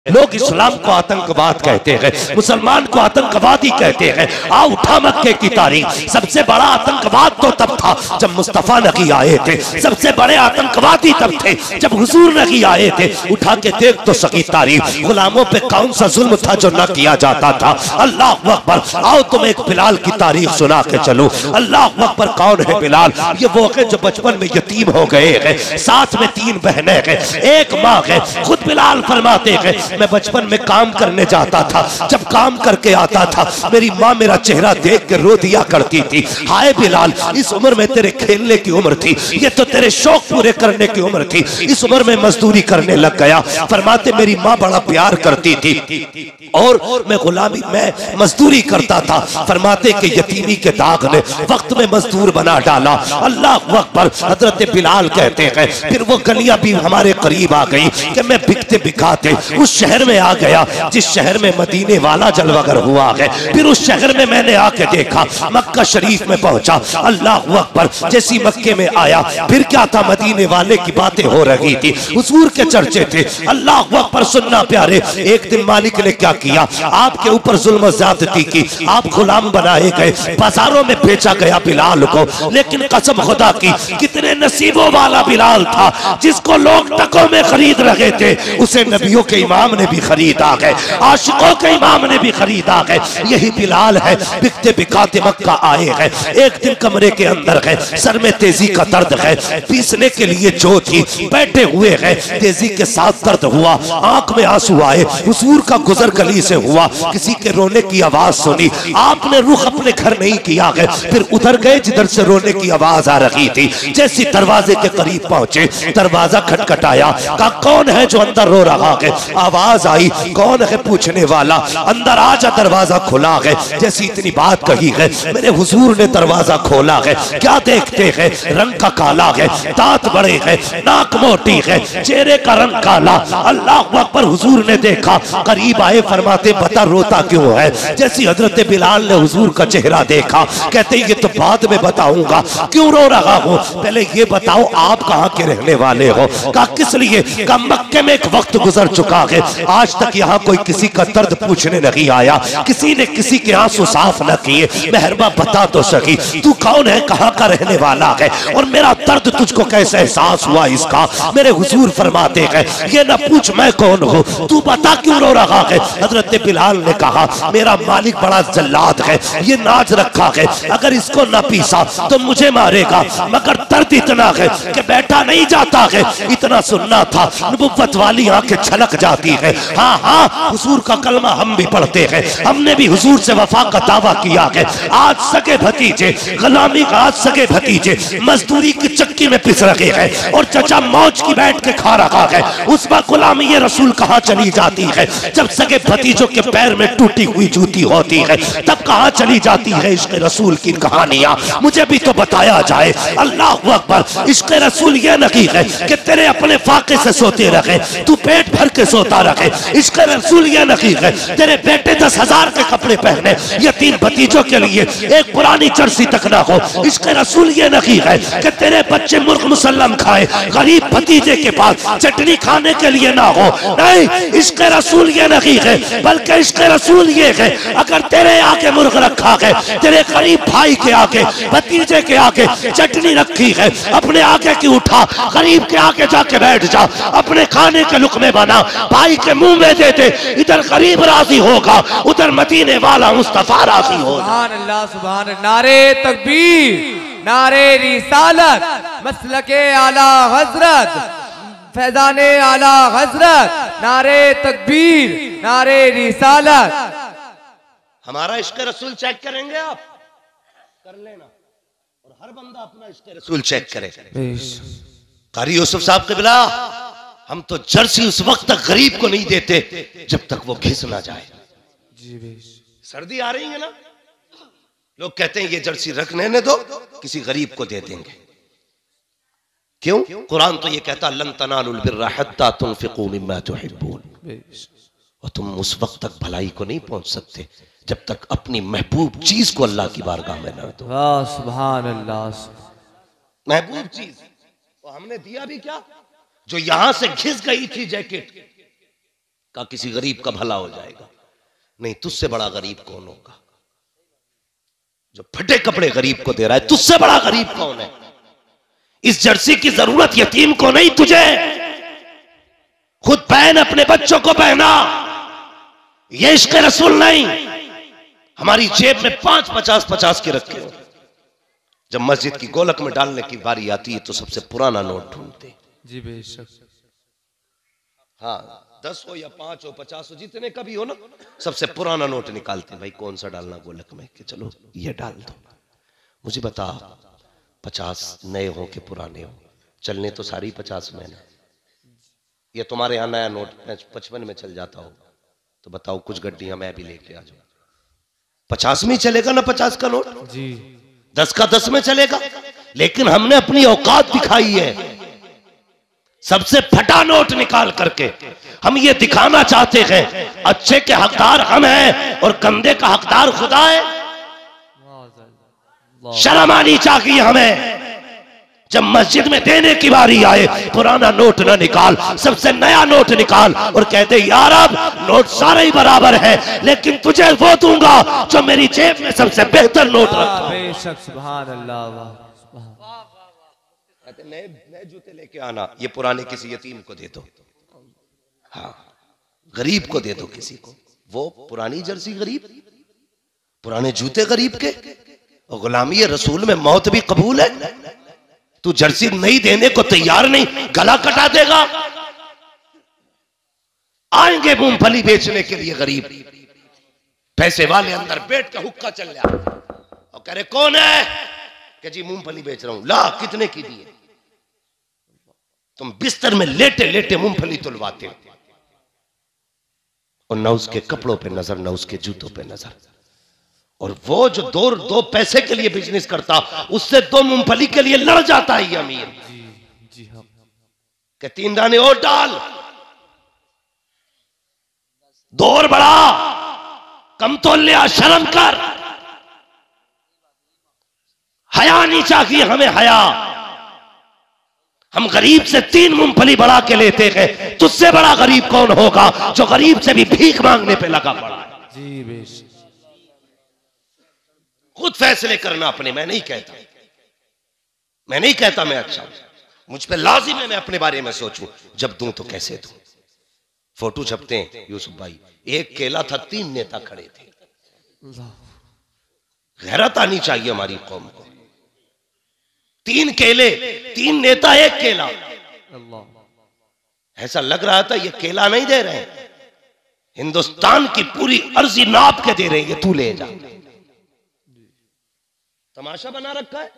लोग इस्लाम को आतंकवाद कहते हैं, मुसलमान को आतंकवादी कहते हैं। आ उठा मक्के की तारीख, सबसे बड़ा आतंकवाद तो तब था जब मुस्तफा नबी आए थे, सबसे बड़े आतंकवादी तब थे जब हुजूर नबी आए थे। उठा के देख तो सकी तारीख, गुलामों पे कौन सा जुल्म था जो न किया जाता था। अल्लाह अकबर। आओ तुम एक बिलाल की तारीख सुना के चलो। अल्लाह अकबर। कौन है बिलाल? ये वो है जो बचपन में यतीम हो गए हैं, साथ में 3 बहनें हैं, एक माँ है। खुद बिलाल फरमाते हैं मैं बचपन में काम करने जाता था, जब काम करके आता था मेरी माँ मेरा चेहरा देख के रो दिया करती थी, हाय बिलाल इस उम्र में तेरे खेलने की उम्र थी, ये तो तेरे शौक पूरे करने की उम्र थी, इस उम्र में मजदूरी करने लग गया। फरमाते मेरी माँ बड़ा प्यार करती थी और मैं गुलामी में मजदूरी करता था। फरमाते कि यतीमी के दाग ने वक्त में मजदूर बना डाला। अल्लाह अकबर। हजरत बिलाल कहते हैं फिर वो गलियां भी हमारे करीब आ गई कि मैं बिकते बिकाते उस शहर में आ गया जिस शहर में मदीने वाला जलवागर हुआ है। फिर उस शहर में मैंने आके देखा, मक्का शरीफ में पहुंचा। अल्लाह अकबर। जैसी मक्के में आया फिर क्या था, मदीने वाले की बातें हो रही थी, हुजूर के चर्चे थे। अल्लाह अकबर। सुनना प्यारे, एक दिन मालिक ने क्या किया, आपके ऊपर जुल्म ज्यादती की, आप गुलाम बनाए गए, बाजारों में बेचा गया बिलाल को। लेकिन कसम खुदा की कितने नसीबों वाला बिलाल था जिसको लोग टकों में खरीद रहे थे, उसे नबियों के इमाम ने भी खरीदा है, आशिकों के इमाम ने भी खरीदा है। यही बिलाल है, बिकते बिकाते मक्का आए हैं। एक दिन कमरे के अंदर है, सर में तेजी का दर्द है, पीसने के लिए जो थी बैठे हुए हैं, तेजी के साथ दर्द हुआ, आंख में आंसू आए। हुजूर का गुजर गली से हुआ, किसी के रोने की आवाज सुनी, आपने रुख अपने घर नहीं किया है, फिर उधर गए जिधर से रोने की आवाज आ रही थी। जैसी दरवाजे के करीब पहुंचे, दरवाजा खटखटाया, कहा कौन है जो अंदर रो रहा है? आवाज आई, कौन है पूछने वाला? अंदर आजा, दरवाजा खुला है। जैसी इतनी बात कही है, मेरे हुजूर ने दरवाजा खोला है। क्या देखते हैं? रंग का काला है, दांत बड़े हैं, नाक मोटी है, चेहरे का रंग काला। अल्लाह अकबर। हुजूर ने देखा, करीब आए, फरमाते बता रोता क्यों है? जैसी हजरत बिलाल ने हुजूर का चेहरा देखा, कहते ये तो बाद में बताऊंगा, क्यों रो रहा हो, पहले ये बताओ आप कहाँ के रहने वाले हो? कहा किस लिए? कहा मक्के में एक वक्त गुजर चुका है, आज तक यहाँ कोई किसी का दर्द पूछने नहीं आया, किसी ने किसी के आंसू साफ न किए, मेहरबा बता तो सकी तू कौन है, कहाँ का रहने वाला है, और मेरा दर्द तुझको कैसे एहसास हुआ इसका? मेरे हुजूर फरमाते हैं ये न पूछ मैं कौन हूँ, तू बता क्यों रो रहा है? हजरत बिलाल ने कहा मेरा मालिक बड़ा जल्लाद है, ये नाज रखा है, अगर इसको न पीसा तो मुझे मारेगा, मगर दर्द इतना है कि बैठा नहीं जाता है। इतना सुनना था, नबुव्वत वाली आंखें छलक जाती है। हाँ हाँ, हुजूर का कलमा हम भी पढ़ते हैं, हमने भी हुजूर से वफा का दावा किया है। आज सगे भतीजे गुलामी का, आज सगे भतीजे मजदूरी की चक्की में पिस रहे हैं और चचा मौज की बैठ के खा रहा है। उस वक्त गुलामी ये रसूल कहाँ चली जाती है? जब सगे भतीजों के पैर में टूटी हुई जूती होती है तब कहाँ चली जाती है इश्क रसूल की कहानियां? मुझे भी तो बताया जाए। अल्लाह अकबर। इश्क रसूल ये नहीं है कि तेरे अपने फाके से सोते रहे, तू पेट भर के सोता रहे। इश्क रसूल ये नहीं है तेरे बेटे 10,000 के कपड़े पहने, यतीम भतीजों के लिए एक पुरानी जर्सी तक ना हो। इश्क रसूल ये नहीं है कि तेरे बच्चे मुर्ग मुसल्लम खाए, गरीब भतीजे के पास चटनी खाने के लिए ना हो। नहीं, इश्क रसूल ये नहीं है, बल्कि इश्क रसूल ये है अगर तेरे आगे मुर्ग रखा है, तेरे गरीब भाई के आगे, भतीजे के आगे चटनी रखी है, अपने आगे की उठा, गरीब के आगे जाके बैठ जा, अपने खाने के लुकमे बना, भाई के मुंह में दे दे, इधर गरीब राजी होगा, उधर मदीने वाला मुस्तफा राजी होगा। सुभान अल्लाह, सुभान अल्लाह। नारे तकबीर, नारे रिसालत, मसलके आला हजरत, फैजाने आला हजरत, नारे तकबीर, नारे रिसालत। हमारा इश्क रसूल चेक करेंगे आप? कर लेना, और हर बंदा अपना इश्क रसूल चेक करे। कारी यूसुफ साहब क़िबला, हम तो जर्सी उस वक्त तक गरीब को नहीं देते जब तक वो घिस ना जाए। सर्दी आ रही है ना, लोग कहते हैं ये जर्सी रखने दो, किसी गरीब को दे देंगे। क्यों? कुरान तो ये कहता लन तनालुल बिर्रा हत्ता तुनफिकू मिम्मा तुहिब्बून, और तुम उस वक्त तक भलाई को नहीं पहुंच सकते जब तक अपनी महबूब चीज को अल्लाह की बारगाह में न दो। सुभान अल्लाह। महबूब चीज तो हमने दिया भी क्या? जो यहां से घिस गई थी जैकेट, का किसी गरीब का भला हो जाएगा। नहीं, तुझसे बड़ा गरीब कौन होगा? जो फटे कपड़े गरीब को दे रहा है, तुझसे बड़ा गरीब कौन है? इस जर्सी की जरूरत यतीम को नहीं, तुझे। खुद पहन, अपने बच्चों को पहना। ये इश्क रसूल नहीं। हमारी जेब में 5-50 के रखे हो। जब मस्जिद की गोलक में डालने की बारी आती है तो सबसे पुराना नोट ढूंढते। जी बेशक। हाँ, 10 हो या 5 हो 50 हो, जितने का भी हो ना, सबसे पुराना नोट निकालते। भाई कौन सा डालना गोलक में? कि चलो ये डाल दो। मुझे बता, 50 नए हो कि पुराने हो? चलने तो सारी 50 में ना। ये तुम्हारे यहाँ नया नोट 55 में चल जाता हो तो बताओ, कुछ गड्डियां मैं भी लेके आ जाऊं। 50 में चलेगा ना 50 का नोट जी। 10 का 10 में चलेगा। लेकिन हमने अपनी औकात दिखाई है। सबसे फटा नोट निकाल करके हम ये दिखाना चाहते हैं अच्छे के हकदार हम हैं और गंदे का हकदार खुदा है। शर्म आनी चाहिए हमें। जब मस्जिद में देने की बारी आए, पुराना नोट ना निकाल, सबसे नया नोट निकाल और कहते यार अब नोट सारे ही बराबर है, लेकिन तुझे वो दूंगा जो मेरी जेब में सबसे बेहतर नोट रखता। बेशक, सुभान अल्लाह। नए जूते लेके आना, ये पुराने किसी यतीम को दे दो। हाँ, गरीब को दे दो किसी को। वो पुरानी जर्सी गरीब, पुराने जूते गरीब के। और गुलामी रसूल में मौत भी कबूल है। तू जर्सी नहीं देने को तैयार नहीं, गला कटा देगा। आएंगे मूंगफली बेचने के लिए गरीब, पैसे वाले अंदर बैठ के हुक्का चल रहा और कह रहे कौन है? कि जी मूंगफली बेच रहा हूं। ला, कितने की दी है? तुम बिस्तर में लेटे लेटे मूंगफली तुलवाते हो और न उसके कपड़ों पे नजर, न उसके जूतों पे नजर। और वो जो दो पैसे के लिए बिजनेस करता, उससे 2 मूंगफली के लिए लड़ जाता है ये अमीर। जी हाँ। कि 3 दाने और डाल, 2 और बढ़ा, कम तो लिया, शर्म कर। हया नहीं चाहिए हमें, हया। हम गरीब से 3 मूंगफली बढ़ा के लेते हैं। तुझसे बड़ा गरीब कौन होगा जो गरीब से भी भीख मांगने पे लगा पड़ा है? जी बेशक। खुद फैसले करना अपने। मैं नहीं कहता मैं अच्छा हूं। मुझ पे लाजिम है मैं अपने बारे में सोचूं। जब दूं तो कैसे दूं? फोटो छपते हैं यूसुफ भाई, एक केला था, 3 नेता खड़े थे। गैरत आनी चाहिए हमारी कौम को। 3 केले, 3 नेता, 1 केला। ऐसा लग रहा था ये केला नहीं दे रहे हैं, हिंदुस्तान की पूरी अर्जी नाप के दे रहे हैं, ये तू ले जा। तमाशा बना रखा है।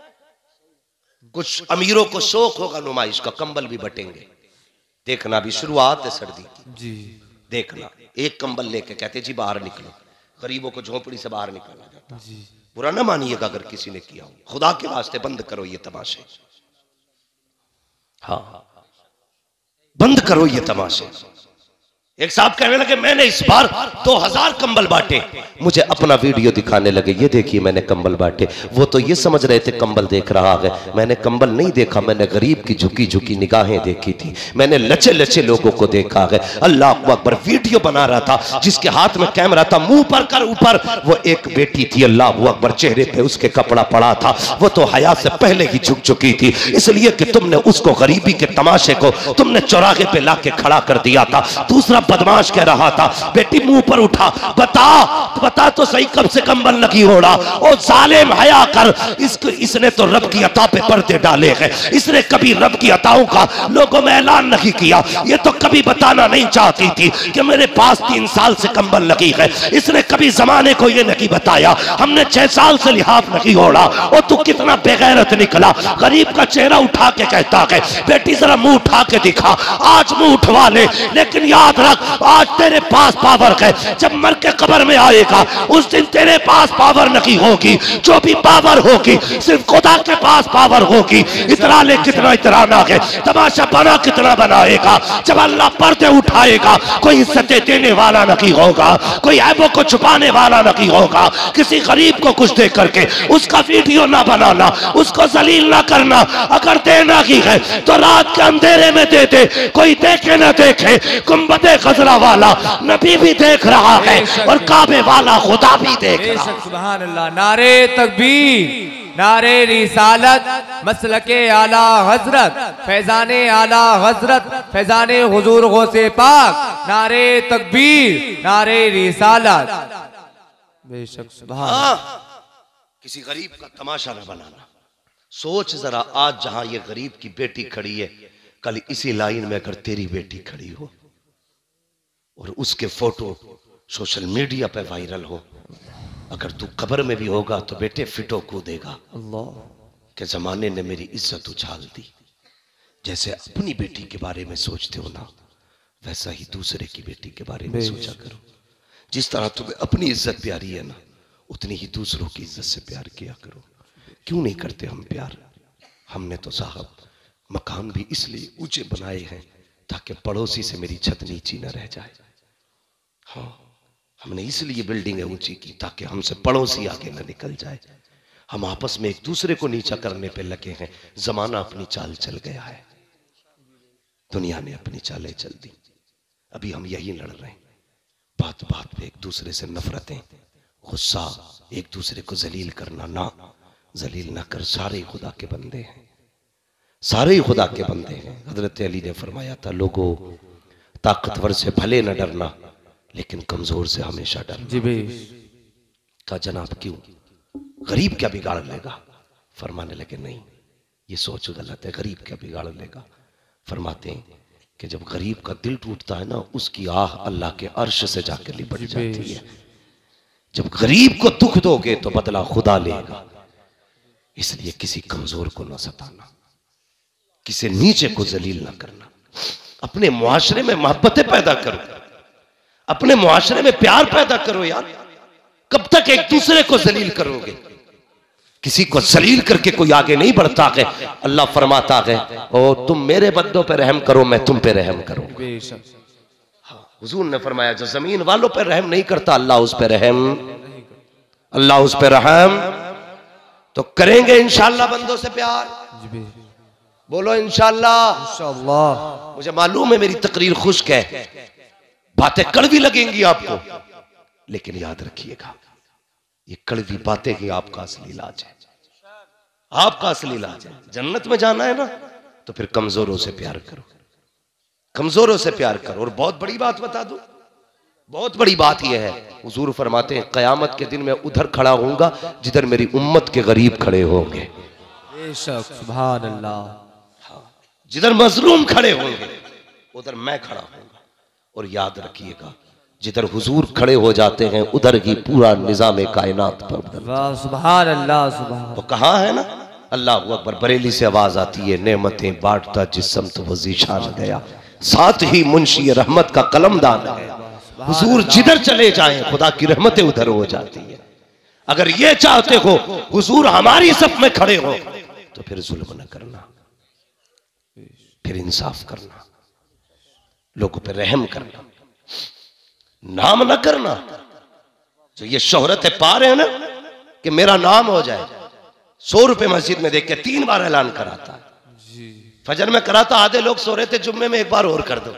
कुछ अमीरों को शौक होगा नुमाइश का, कंबल भी बटेंगे। देखना, भी शुरुआत है सर्दी की जी। देखना, एक कंबल लेके कहते जी बाहर निकलो। गरीबों को झोपड़ी से बाहर निकाला जाता जी। बुरा ना मानिएगा अगर किसी ने किया हो, खुदा के वास्ते बंद करो ये तमाशे। हाँ, बंद करो ये तमाशे। एक साहब कहने लगे मैंने इस बार 2000 कंबल बांटे। मुझे अपना वीडियो दिखाने लगे, ये देखिए मैंने कंबल बांटे। वो तो ये समझ रहे थे कंबल देख रहा है, मैंने कंबल नहीं देखा, मैंने गरीब की झुकी झुकी निगाहें देखी थी। मैंने लचे लचे लोगों को देखा है। अल्लाह अकबर, वीडियो बना रहा था, जिसके हाथ में कैमरा था, मुंह पर कर ऊपर वो एक बेटी थी। अल्लाह अकबर, चेहरे पे उसके कपड़ा पड़ा था, वो तो हया से पहले ही झुक चुकी थी, इसलिए कि तुमने उसको गरीबी के तमाशे को तुमने चौराहे पे ला के खड़ा कर दिया था। दूसरा बदमाश कह रहा था बेटी मुंह पर उठा, बता तो सही कब से कंबल लगी हो रहा। ओ जालिम, हया कर। इसने तो रब की अता पे पर्दे डाले हैं, इसने कभी रब की अताओं का लोगों में ऐलान नहीं किया। ये तो कभी बताना नहीं चाहती थी कि मेरे पास 3 साल से कंबल लगी है। इसने कभी जमाने को ये नहीं बताया हमने 6 साल से लिहाफ नहीं ओढ़ा। और तू कितना बेगैरत निकला। गरीब का चेहरा उठा के कहता है बेटी जरा मुंह उठा के दिखा। आज मुंह उठवा ले, लेकिन याद रख आज तेरे पास पावर है, जब मर के कब्र में आएगा उस दिन तेरे पास पावर नहीं होगी। जो भी पावर होगी सिर्फ खुदा के पास पावर होगी। इतना ले कितना इतराना है, तमाशा बना कितना बनाएगा। जब अल्लाह पर्दे उठाएगा कोई इज्जतें देने वाला नहीं होगा, कोई ऐबों को छुपाने वाला नहीं होगा। किसी गरीब को कुछ दे करके उसका वीडियो ना बनाना, उसको जलील ना करना। अगर देना ही है तो रात के अंधेरे में दे दे, कोई देखे ना देखे। गुंबदे खजरा वाला नबी भी देख रहा है और काबे वाला खुदा भी देख रहा है। सुभान अल्लाह। नारे तकबीर, नारे रिसालत, मसलके आला हजरत, फैजाने आला हजरत, फैजाने हुजूर गौसे पाक। नारे तकबीर, नारे रिसालत। बेशक सुभान। किसी गरीब का तमाशा न बनाना। सोच जरा, आज जहां ये गरीब की बेटी खड़ी है, कल इसी लाइन में अगर तेरी बेटी खड़ी हो और उसके फोटो सोशल मीडिया पे वायरल हो, अगर तू कब्र में भी होगा तो बेटे फिटो कूदेगा अल्लाह के जमाने ने मेरी इज्जत उछाल दी। जैसे अपनी बेटी के बारे में सोचते हो ना, वैसा ही दूसरे की बेटी के बारे में सोचा करो। जिस तरह तुम्हें अपनी इज्जत प्यारी है ना, उतनी ही दूसरों की इज्जत से प्यार किया करो। क्यों नहीं करते हम प्यार? हमने तो साहब मकान भी इसलिए ऊंचे बनाए हैं ताकि पड़ोसी से मेरी छत नीची न रह जाए। हाँ, हमने इसलिए बिल्डिंगें ऊंची की ताकि हमसे पड़ोसी आगे न निकल जाए। हम आपस में एक दूसरे को नीचा करने पे लगे हैं। जमाना अपनी चाल चल गया है, दुनिया ने अपनी चालें चल दी। अभी हम यही लड़ रहे हैं, बात बात पे एक दूसरे से नफरतें, गुस्सा, एक दूसरे को जलील करना। ना, जलील ना कर, सारे खुदा के बंदे हैं, सारे ही खुदा के बंदे हैं। हजरत अली ने फरमाया था, लोगों ताकतवर से भले न डरना लेकिन कमजोर से हमेशा डरना। जी बे। कहा जनाब क्यों, गरीब क्या बिगाड़ लेगा? फरमाने लगे नहीं, ये सोच गलत है। गरीब क्या बिगाड़ लेगा? फरमाते हैं कि जब गरीब का दिल टूटता है ना, उसकी आह अल्लाह के अर्श से जाकर लिपट जाती है। जब गरीब को दुख दोगे तो बदला खुदा लेगा। इसलिए किसी कमजोर को ना सताना, किसी नीचे को जलील ना करना। अपने मुआशरे में मोहब्बतें पैदा करो, अपने मुआशरे में प्यार पैदा करो। यार कब तक एक दूसरे को जलील करोगे? किसी को जलील करके कोई आगे नहीं बढ़ता है। अल्लाह फरमाता है, ओ तुम मेरे बंदों पे रहम करो, मैं तुम पे रहम करूंगा। हुजूर ने फरमाया, जो जमीन वालों पे रहम नहीं करता, अल्लाह उस पे रहम, अल्लाह उस पे रहम तो करेंगे इंशाअल्लाह। बंदों से प्यार, बोलो इंशाअल्लाह। इंशाअल्लाह। मुझे मालूम है मेरी तकरीर खुश्क है, बातें कड़वी लगेंगी आपको, लेकिन याद रखिएगा ये कड़वी बातें ही आपका असली इलाज है, आपका असली इलाज है। जन्नत में जाना है ना, तो फिर कमजोरों से प्यार करो, कमजोरों से प्यार करो। और बहुत बड़ी बात बता दूं, बहुत बड़ी बात यह है, हुजूर फरमाते हैं कयामत के दिन मैं उधर खड़ा होऊंगा जिधर मेरी उम्मत के गरीब खड़े होंगे। बेशक सुभान अल्लाह। जिधर मजलूम खड़े होंगे उधर मैं खड़ा होऊंगा। और याद रखिएगा, जिधर हुजूर खड़े हो जाते हैं उधर ही पूरा निजाम कायनात पर बदलता। सुभान अल्लाह। सुभान। तो कहा है ना, अल्लाह अकबर। बरेली से आवाज आती है, नेमतें बांटता जिस्म तो वो ज़ीशान गया, साथ ही मुंशी रहमत का कलमदान गया। हुजूर जिधर चले जाएं खुदा की रहमतें उधर हो जाती है। अगर ये चाहते हो हुजूर हमारी सफ में खड़े हो, तो फिर जुल्म न करना, फिर इंसाफ करना, लोगों पे रहम करना, नाम न करना। जो ये शोहरत पा रहे हैं ना कि मेरा नाम हो जाए, 100 रुपए मस्जिद में देख के 3 बार ऐलान कराता है। फजर में कराता, आधे लोग सो रहे थे, जुम्मे में 1 बार और कर दो।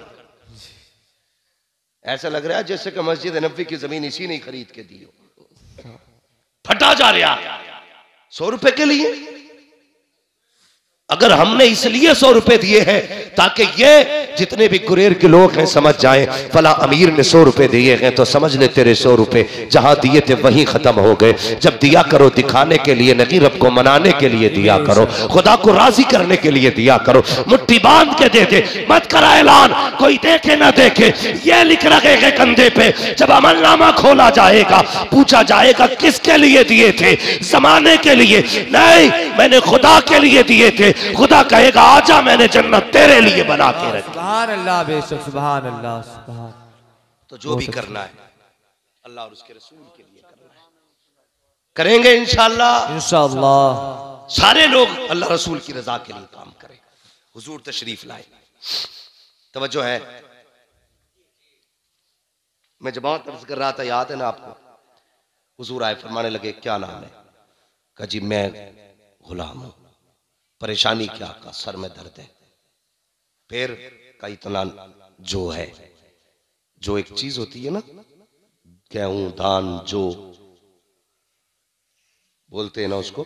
ऐसा लग रहा है जैसे कि मस्जिद नबवी की जमीन इसी ने खरीद के दी हो। फटा जा रहा 100 रुपए के लिए। अगर हमने इसलिए 100 रुपए दिए हैं ताकि ये जितने भी गुरेर के लोग हैं समझ जाएं, फला अमीर ने 100 रुपए दिए हैं तो समझ ले तेरे 100 रुपए जहां दिए थे वहीं खत्म हो गए। जब दिया करो दिखाने के लिए नहीं, रब को मनाने के लिए दिया करो, खुदा को राजी करने के लिए दिया करो। मुट्ठी बांध के दे दे, मत करा ऐलान, कोई देखे ना देखे। ये लिख रखे कंधे पे, जब अमलनामा खोला जाएगा पूछा जाएगा किसके लिए दिए थे? जमाने के लिए नहीं, मैंने खुदा के लिए दिए थे। खुदा कहेगा आजा मैंने जन्नत तेरे लिए बना के रखी। सुभान अल्लाह। बेशक सुभान अल्लाह। सुभान। तो जो भी करना है अल्लाह और उसके रसूल के लिए करना है, करेंगे इंशाअल्लाह। इंशाअल्लाह। सारे लोग अल्लाह रसूल की रजा के लिए काम करें। हुजूर तशरीफ लाए, तवज्जो है। मैं जमात तर्ज कर रहा था, याद है ना आपको? हुजूर आए, फरमाने लगे क्या नाम है? कहा जी मैं गुलाम हूं। परेशानी क्या? का सर में दर्द है। फिर का इतना जो है, जो एक चीज होती है ना, गेहूं धान जो बोलते हैं ना उसको,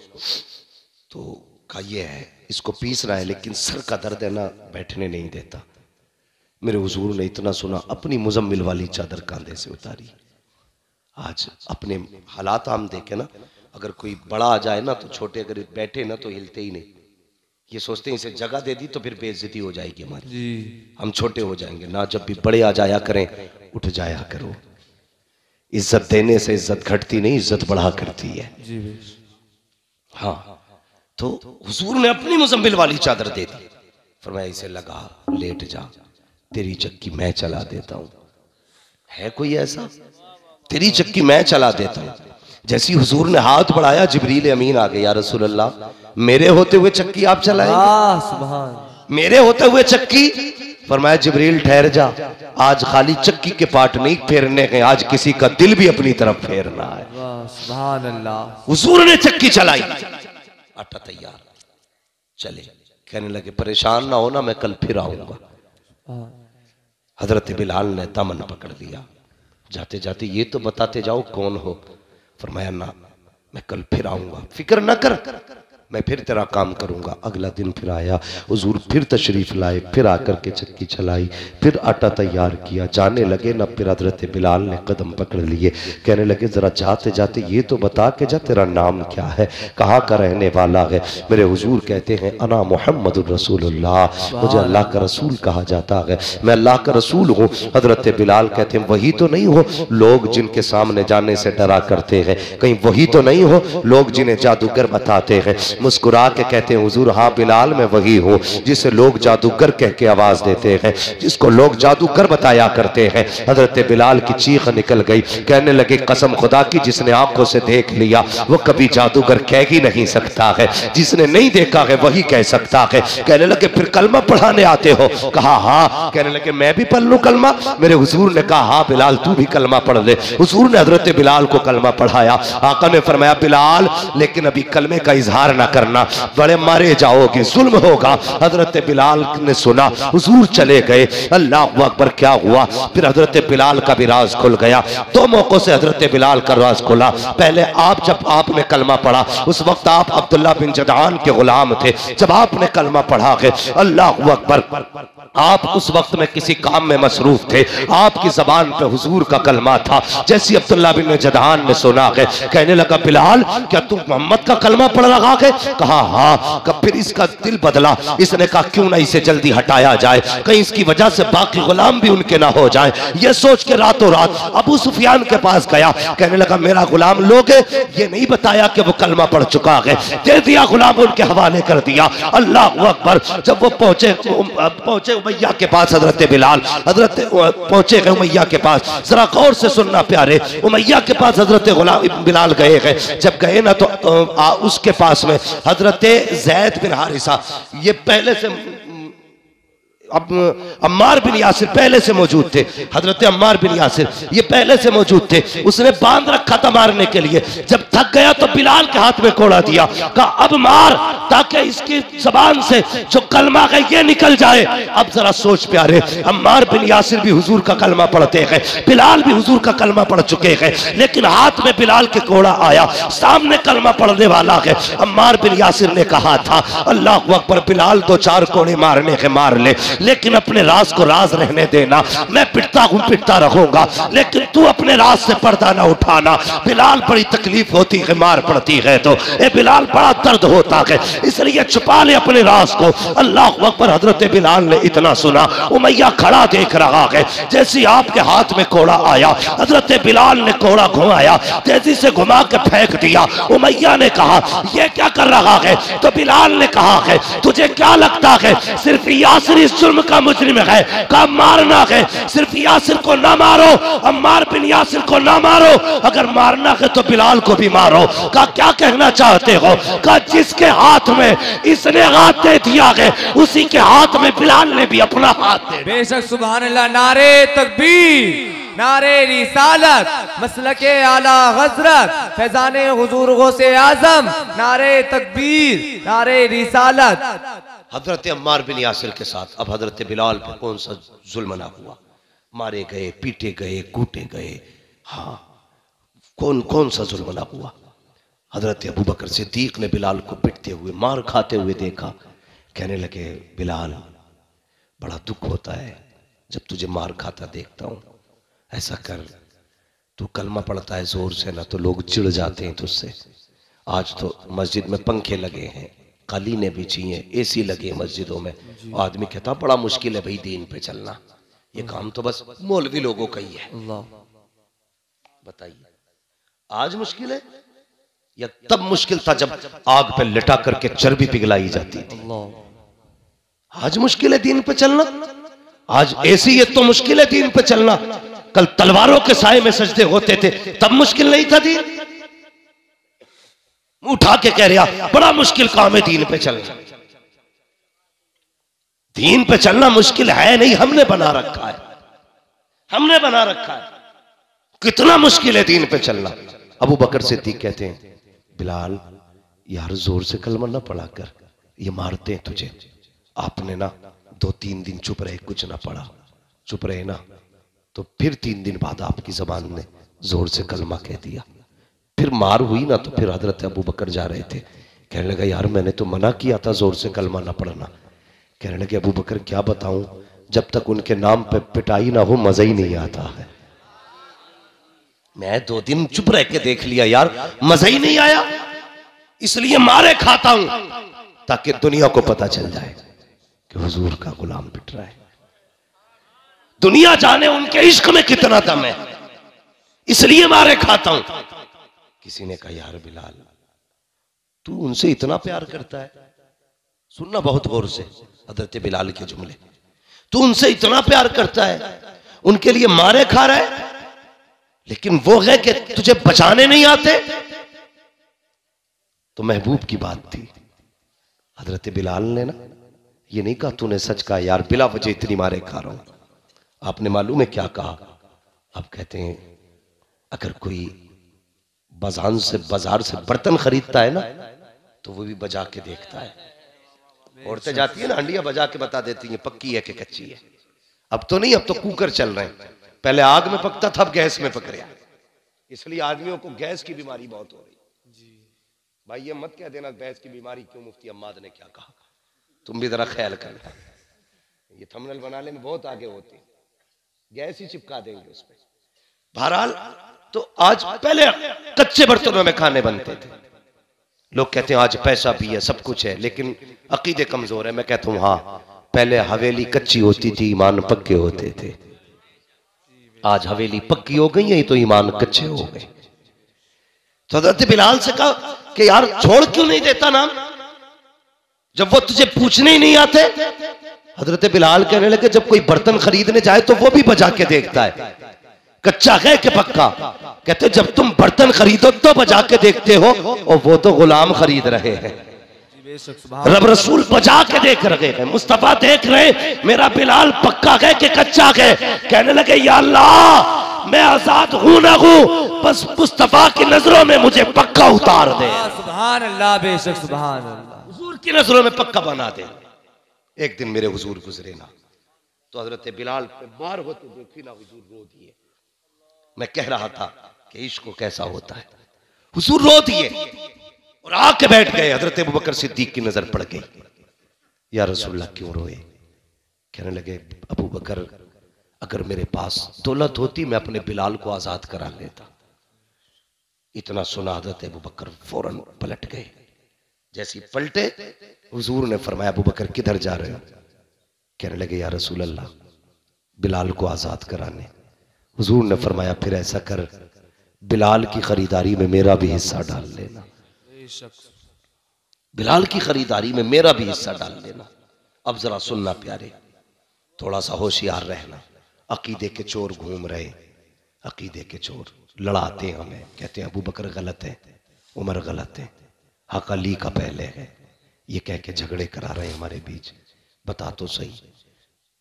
तो का ये है, इसको पीस रहा है लेकिन सर का दर्द है ना, बैठने नहीं देता। मेरे हुजूर ने इतना सुना, अपनी मुजम्मिल वाली चादर कांधे से उतारी। आज अपने हालात हम देखे ना, अगर कोई बड़ा आ जाए ना तो छोटे अगर बैठे ना तो हिलते ही नहीं। ये सोचते हैं इसे जगह दे दी तो फिर बेइज्जती हो जाएगी हमारी जी, हम छोटे हो जाएंगे ना। जब भी बड़े आ जाया करें, उठ जाया करो। इज्जत देने से इज्जत घटती नहीं, इज्जत बढ़ा करती है जी। हाँ, तो हुजूर ने अपनी मुजम्मिल वाली चादर दे दी। फरमाया इसे लगा, लेट जा, तेरी चक्की मैं चला देता हूं। है कोई ऐसा? तेरी चक्की मैं चला देता हूं। जैसी हुजूर ने हाथ बढ़ाया, जिब्रील अमीन आ गए, या रसूल अल्लाह मेरे होते हुए चक्की आप चलाएंगे? सुभान। मेरे होते हुए चक्की? फरमाया जिब्रील ठहर जा, आज खाली चक्की के पार्ट नहीं फेरने के, आज किसी का दिल भी अपनी तरफ फेरना है। सुभान अल्लाह। हुजूर ने चक्की चलाई, आटा तैयार, चले। कहने लगे परेशान ना हो ना, मैं कल फिर आऊंगा। हजरत बिलाल ने दामन पकड़ लिया, जाते जाते ये तो बताते जाओ कौन हो। फरमाया ना, मैं कल फिर आऊंगा, फिक्र न कर, मैं फिर तेरा काम करूंगा। अगला दिन फिर आया, हुजूर फिर तशरीफ लाए, फिर आकर के चक्की चलाई, फिर आटा तैयार किया। जाने लगे ना, फिर हजरत बिलाल ने कदम पकड़ लिए। कहने लगे जरा जाते जाते ये तो बता के जा, तेरा नाम क्या है, कहाँ का रहने वाला है? मेरे हुजूर कहते हैं अना मुहम्मदुर रसूलुल्लाह, मुझे अल्लाह का रसूल कहा जाता है, मैं अल्लाह का रसूल हूँ। हजरत बिलाल कहते हैं वही तो नहीं हो लोग जिनके सामने जाने से डरा करते हैं? कहीं वही तो नहीं हो लोग जिन्हें जादूगर बताते हैं? मुस्कुरा के कहते हैं हुजूर हाँ बिलाल मैं वही हूँ जिसे लोग जादूगर कह के आवाज देते हैं, जिसको लोग जादूगर बताया करते हैं। हजरत बिलाल की चीख निकल गई, कहने लगे कसम खुदा की, जिसने आंखों से देख लिया वो कभी जादूगर कह ही नहीं सकता है, जिसने नहीं देखा है वही कह सकता है। कहने लगे फिर कलमा पढ़ाने आते हो? कहा हाँ। कहने लगे मैं भी पढ़ लूं कलमा? मेरे हुजूर ने कहा हाँ बिलाल तू भी कलमा पढ़ ले। हुजूर ने हजरत बिलाल को कलमा पढ़ाया। आका ने फरमाया बिलाल लेकिन अभी कलमे का इजहार ना करना, बड़े मारे जाओगे, जुल्म होगा। हजरत बिलाल ने सुना, हुजूर चले गए। अल्लाह अकबर। क्या हुआ? फिर हजरत बिलाल का भी राज खुल गया। दो मौकों से हजरत बिलाल का राज खुला। पहले जब आपने कलमा पढ़ा उस वक्त आप अब्दुल्ला बिन जदआन के गुलाम थे। जब आपने कलमा पढ़ा है, अल्लाह अकबर, आप उस वक्त में किसी काम में मसरूफ थे, आपकी जबान पे हुजूर का कलमा था। जैसे अब्दुल्ला बिन जदआन ने सुना है, कहने लगा बिलाल क्या तुम मोहम्मद का कलमा पढ़ रहा है? कहा हाँ। कब फिर इसका दिल बदला, इसने कहा क्यों ना इसे जल्दी हटाया जाए, कहीं इसकी वजह से बाकी गुलाम भी उनके ना हो जाए। ये सोच के रातों रात अबू सुफियान के पास गया। कहने लगा मेरा गुलाम लोगे? ये नहीं बताया कि वो कलमा पढ़ चुका है, दे दिया, गुलाम उनके हवाले कर दिया। अल्लाह अकबर। जब वो पहुंचे उमैया के पास, हजरत बिलाल पहुंचे गए उमैया के पास। जरा गौर से सुनना प्यारे, उमैया के पास हजरत बिलाल गए हैं। जब गए ना तो उसके पास में हजरत ज़ैद बिन हारिसा, ये पहले से अब अम्मार बिन यासिर पहले से मौजूद थे। हजरत अम्मार बिन यासिर ये पहले से मौजूद थे। उसने बांध रखा था मारने के लिए। जब थक गया तो बिलाल के हाथ में कोड़ा दिया, कहा अब मार ताकि इसकी जबान से जो कलमा है ये निकल जाए। अब जरा सोच प्यारे, अम्मार बिन यासिर भी हुजूर का कलमा पढ़ते हैं, बिलाल भी हुजूर का कलमा पढ़ चुके हैं, लेकिन हाथ में बिलाल के कोड़ा आया, सामने कलमा पढ़ने वाला है। अम्मार बिन यासिर ने कहा था अल्लाह अकबर, बिलाल दो चार कोड़े मारने के मार ले, लेकिन अपने राज को राज रहने देना। मैं पिटता हूं पिटता रहूंगा, लेकिन तू अपने राज से पर्दा ना उठाना। बिलाल बड़ी तकलीफ होती है मार पड़ती है तो, ए बिलाल बड़ा दर्द होता है, इसलिए छुपा ले अपने राज को। अल्लाह अकबर। हजरत बिलाल ने इतना सुना, उमैया खड़ा देख रहा है। जैसे आपके हाथ में कोड़ा आया, हजरत बिलाल ने कोड़ा घुमाया, तेजी से घुमा के फेंक दिया। उमैया ने कहा यह क्या कर रहा है? तो बिलाल ने कहा है तुझे क्या लगता है सिर्फ यासिर इस जुर्म का मुजरिम है, का मारना है, सिर्फ यासिर को ना मारो, अम्मार बिन यासिर को ना मारो, अगर मारना है तो बिलाल को भी मारो। का क्या कहना चाहते हो? का जिसके हाथ में इसने हाथ दे दिया है उसी के हाथ में बिलाल ने भी अपना हाथ दे। बेशक सुभान अल्लाह, नारे तकबीर। नारे रिसालत, मसलके आला हजरत, फैजाने हुजूर गौसे आजम, नारे तकबीर, नारे रिसालत। हजरत अम्मार बिन यासिर के साथ अब हजरत बिलाल पे कौन सा जुल्म ना हुआ, मारे गए, पीटे गए, कूटे गए। हाँ, कौन कौन सा जुल्म ना हुआ। हजरत अबू बकर सिद्दीक ने बिलाल को पिटते हुए, मार खाते हुए देखा। कहने लगे, बिलाल बड़ा दुख होता है जब तुझे मार खाता देखता हूं। ऐसा कर, तू कलमा पढ़ता है जोर से ना, तो लोग चिढ़ जाते हैं तुझसे। आज तो मस्जिद में पंखे लगे हैं, कालीनें बिछी हैं, एसी लगे मस्जिदों में। आदमी कहता बड़ा मुश्किल है भाई दीन पे चलना, ये काम तो बस मौलवी लोगों का ही है। बताइए, आज मुश्किल है या तब मुश्किल था जब आग पे लिटा करके चर्बी पिघलाई जाती थी। आज मुश्किल है दीन पे चलना। आज एसी है तो मुश्किल है दीन पे चलना। कल तलवारों के साए में सजदे होते थे, तब मुश्किल नहीं था दीन। उठा के कह रहा बड़ा मुश्किल काम है दीन पे चलना। दीन पे चलना मुश्किल है नहीं, हमने बना रखा है, हमने बना रखा है। कितना मुश्किल है दीन पे चलना। अबू बकर सिद्दीक कहते हैं, बिलाल यार जोर से कलमा ना पढ़ा कर, ये मारते हैं तुझे। आपने ना 2-3 दिन चुप रहे, कुछ ना पढ़ा, चुप रहे ना, तो फिर 3 दिन बाद आपकी जबान ने जोर से कलमा कह दिया। फिर मार हुई ना, तो फिर हजरत अबू बकर जा रहे थे, कहने लगा यार मैंने तो मना किया था जोर से कलमा ना पढ़ना। कहने लगे अबू बकर क्या बताऊं, जब तक उनके नाम पे पिटाई ना हो मजा ही नहीं आता है। मैं 2 दिन चुप रह के देख लिया यार, मजा ही नहीं आया, इसलिए मारे खाता हूं ताकि दुनिया को पता चल जाए कि हुजूर का गुलाम पिट रहा है। दुनिया जाने उनके इश्क में कितना दम है, इसलिए मारे खाता हूं। किसी ने कहा यार बिलाल तू उनसे इतना प्यार करता है, सुनना बहुत गौर से हजरत बिलाल के जुमले, तू उनसे इतना प्यार करता है, उनके लिए मारे खा रहा है, लेकिन वो है कि तुझे बचाने नहीं आते। तो महबूब की बात थी। हजरत बिलाल ने ना ये नहीं कहा तूने सच कहा यार, बिला वजह इतनी मारे खा रहा हूं। आपने मालूम है क्या कहा? आप कहते हैं अगर कोई बाजार से बर्तन खरीदता है ना, तो वो भी बजा के देखता है। औरतें जाती है ना, हंडिया बजा के बता देती हैं पक्की है कि कच्ची है। अब तो नहीं, अब तो कुकर चल रहे हैं। पहले आग में पकता था, अब गैस में पक रहा। इसलिए आदमियों को गैस की बीमारी बहुत हो रही। भाई ये मत कह देना गैस की बीमारी क्यों, मुफ्ती अम्माद ने क्या कहा, तुम भी जरा ख्याल करना। ये थंबनेल बनाने में बहुत आगे होते हैं, गैस ही चिपका देंगे उस पर। बहरहाल तो आज पहले कच्चे बर्तनों में खाने बनते थे। लोग कहते हैं आज पैसा भी है, सब कुछ है, लेकिन अकीदे कमजोर है। मैं कहता हूं हाँ, पहले हवेली कच्ची होती थी, ईमान पक्के होते थे। आज हवेली पक्की हो गई है तो ईमान कच्चे हो गए। तो हजरत बिलाल से कहा कि यार छोड़ क्यों नहीं देता नाम, जब वो तुझे पूछने ही नहीं आते। हजरत बिलाल कहने लगे जब कोई बर्तन खरीदने जाए तो वो भी बजा के देखता है कच्चा है कि पक्का। कहते जब तुम बर्तन खरीदो तो बजा के देखते हो, और वो तो गुलाम खरीद रहे हैं, रब रसूल बजा के देख रहे हैं, मुस्तफा देख रहे मेरा बिलाल पक्का है कि कच्चा है। कहने लगे या अल्लाह मैं आजाद हूं ना हूं, बस मुस्तफा की नजरों में मुझे पक्का उतार दे। सुभान अल्लाह, बेशक सुभान अल्लाह, हुजूर की नजरों में पक्का बना दे। एक दिन मेरे हुजूर गुजरे ना, तो हजरत बिलाल पे मार होते देखी ना, हुजूर रो दिए। मैं कह रहा था कि इश्क कैसा होता है, हुजूर रो दिए और आके बैठ गए। हजरत अबू बकर सिद्दीक की नजर पड़ गई, या रसूलल्लाह क्यों रोए? कहने लगे अबू बकर अगर मेरे पास दौलत होती मैं अपने बिलाल को आजाद करा लेता। इतना सुना हजरत अबू बकर फौरन पलट गए। जैसे पलटे हुजूर ने फरमाया अबू बकर किधर जा रहे हो? कहने लगे या रसूलल्लाह बिलाल को आजाद कराने। हुजूर ने फरमाया फिर ऐसा कर, बिलाल की खरीदारी में मेरा भी हिस्सा डाल लेना, बिलाल की खरीदारी में मेरा भी हिस्सा डाल लेना। अब जरा सुनना प्यारे, थोड़ा सा होशियार रहना। अकीदे के चोर घूम रहे, अकीदे के चोर लड़ाते हैं हमें, कहते हैं अबू बकर गलत है, उमर गलत है, हक अली का पहले है, ये कह के झगड़े करा रहे हैं हमारे बीच। बता तो सही,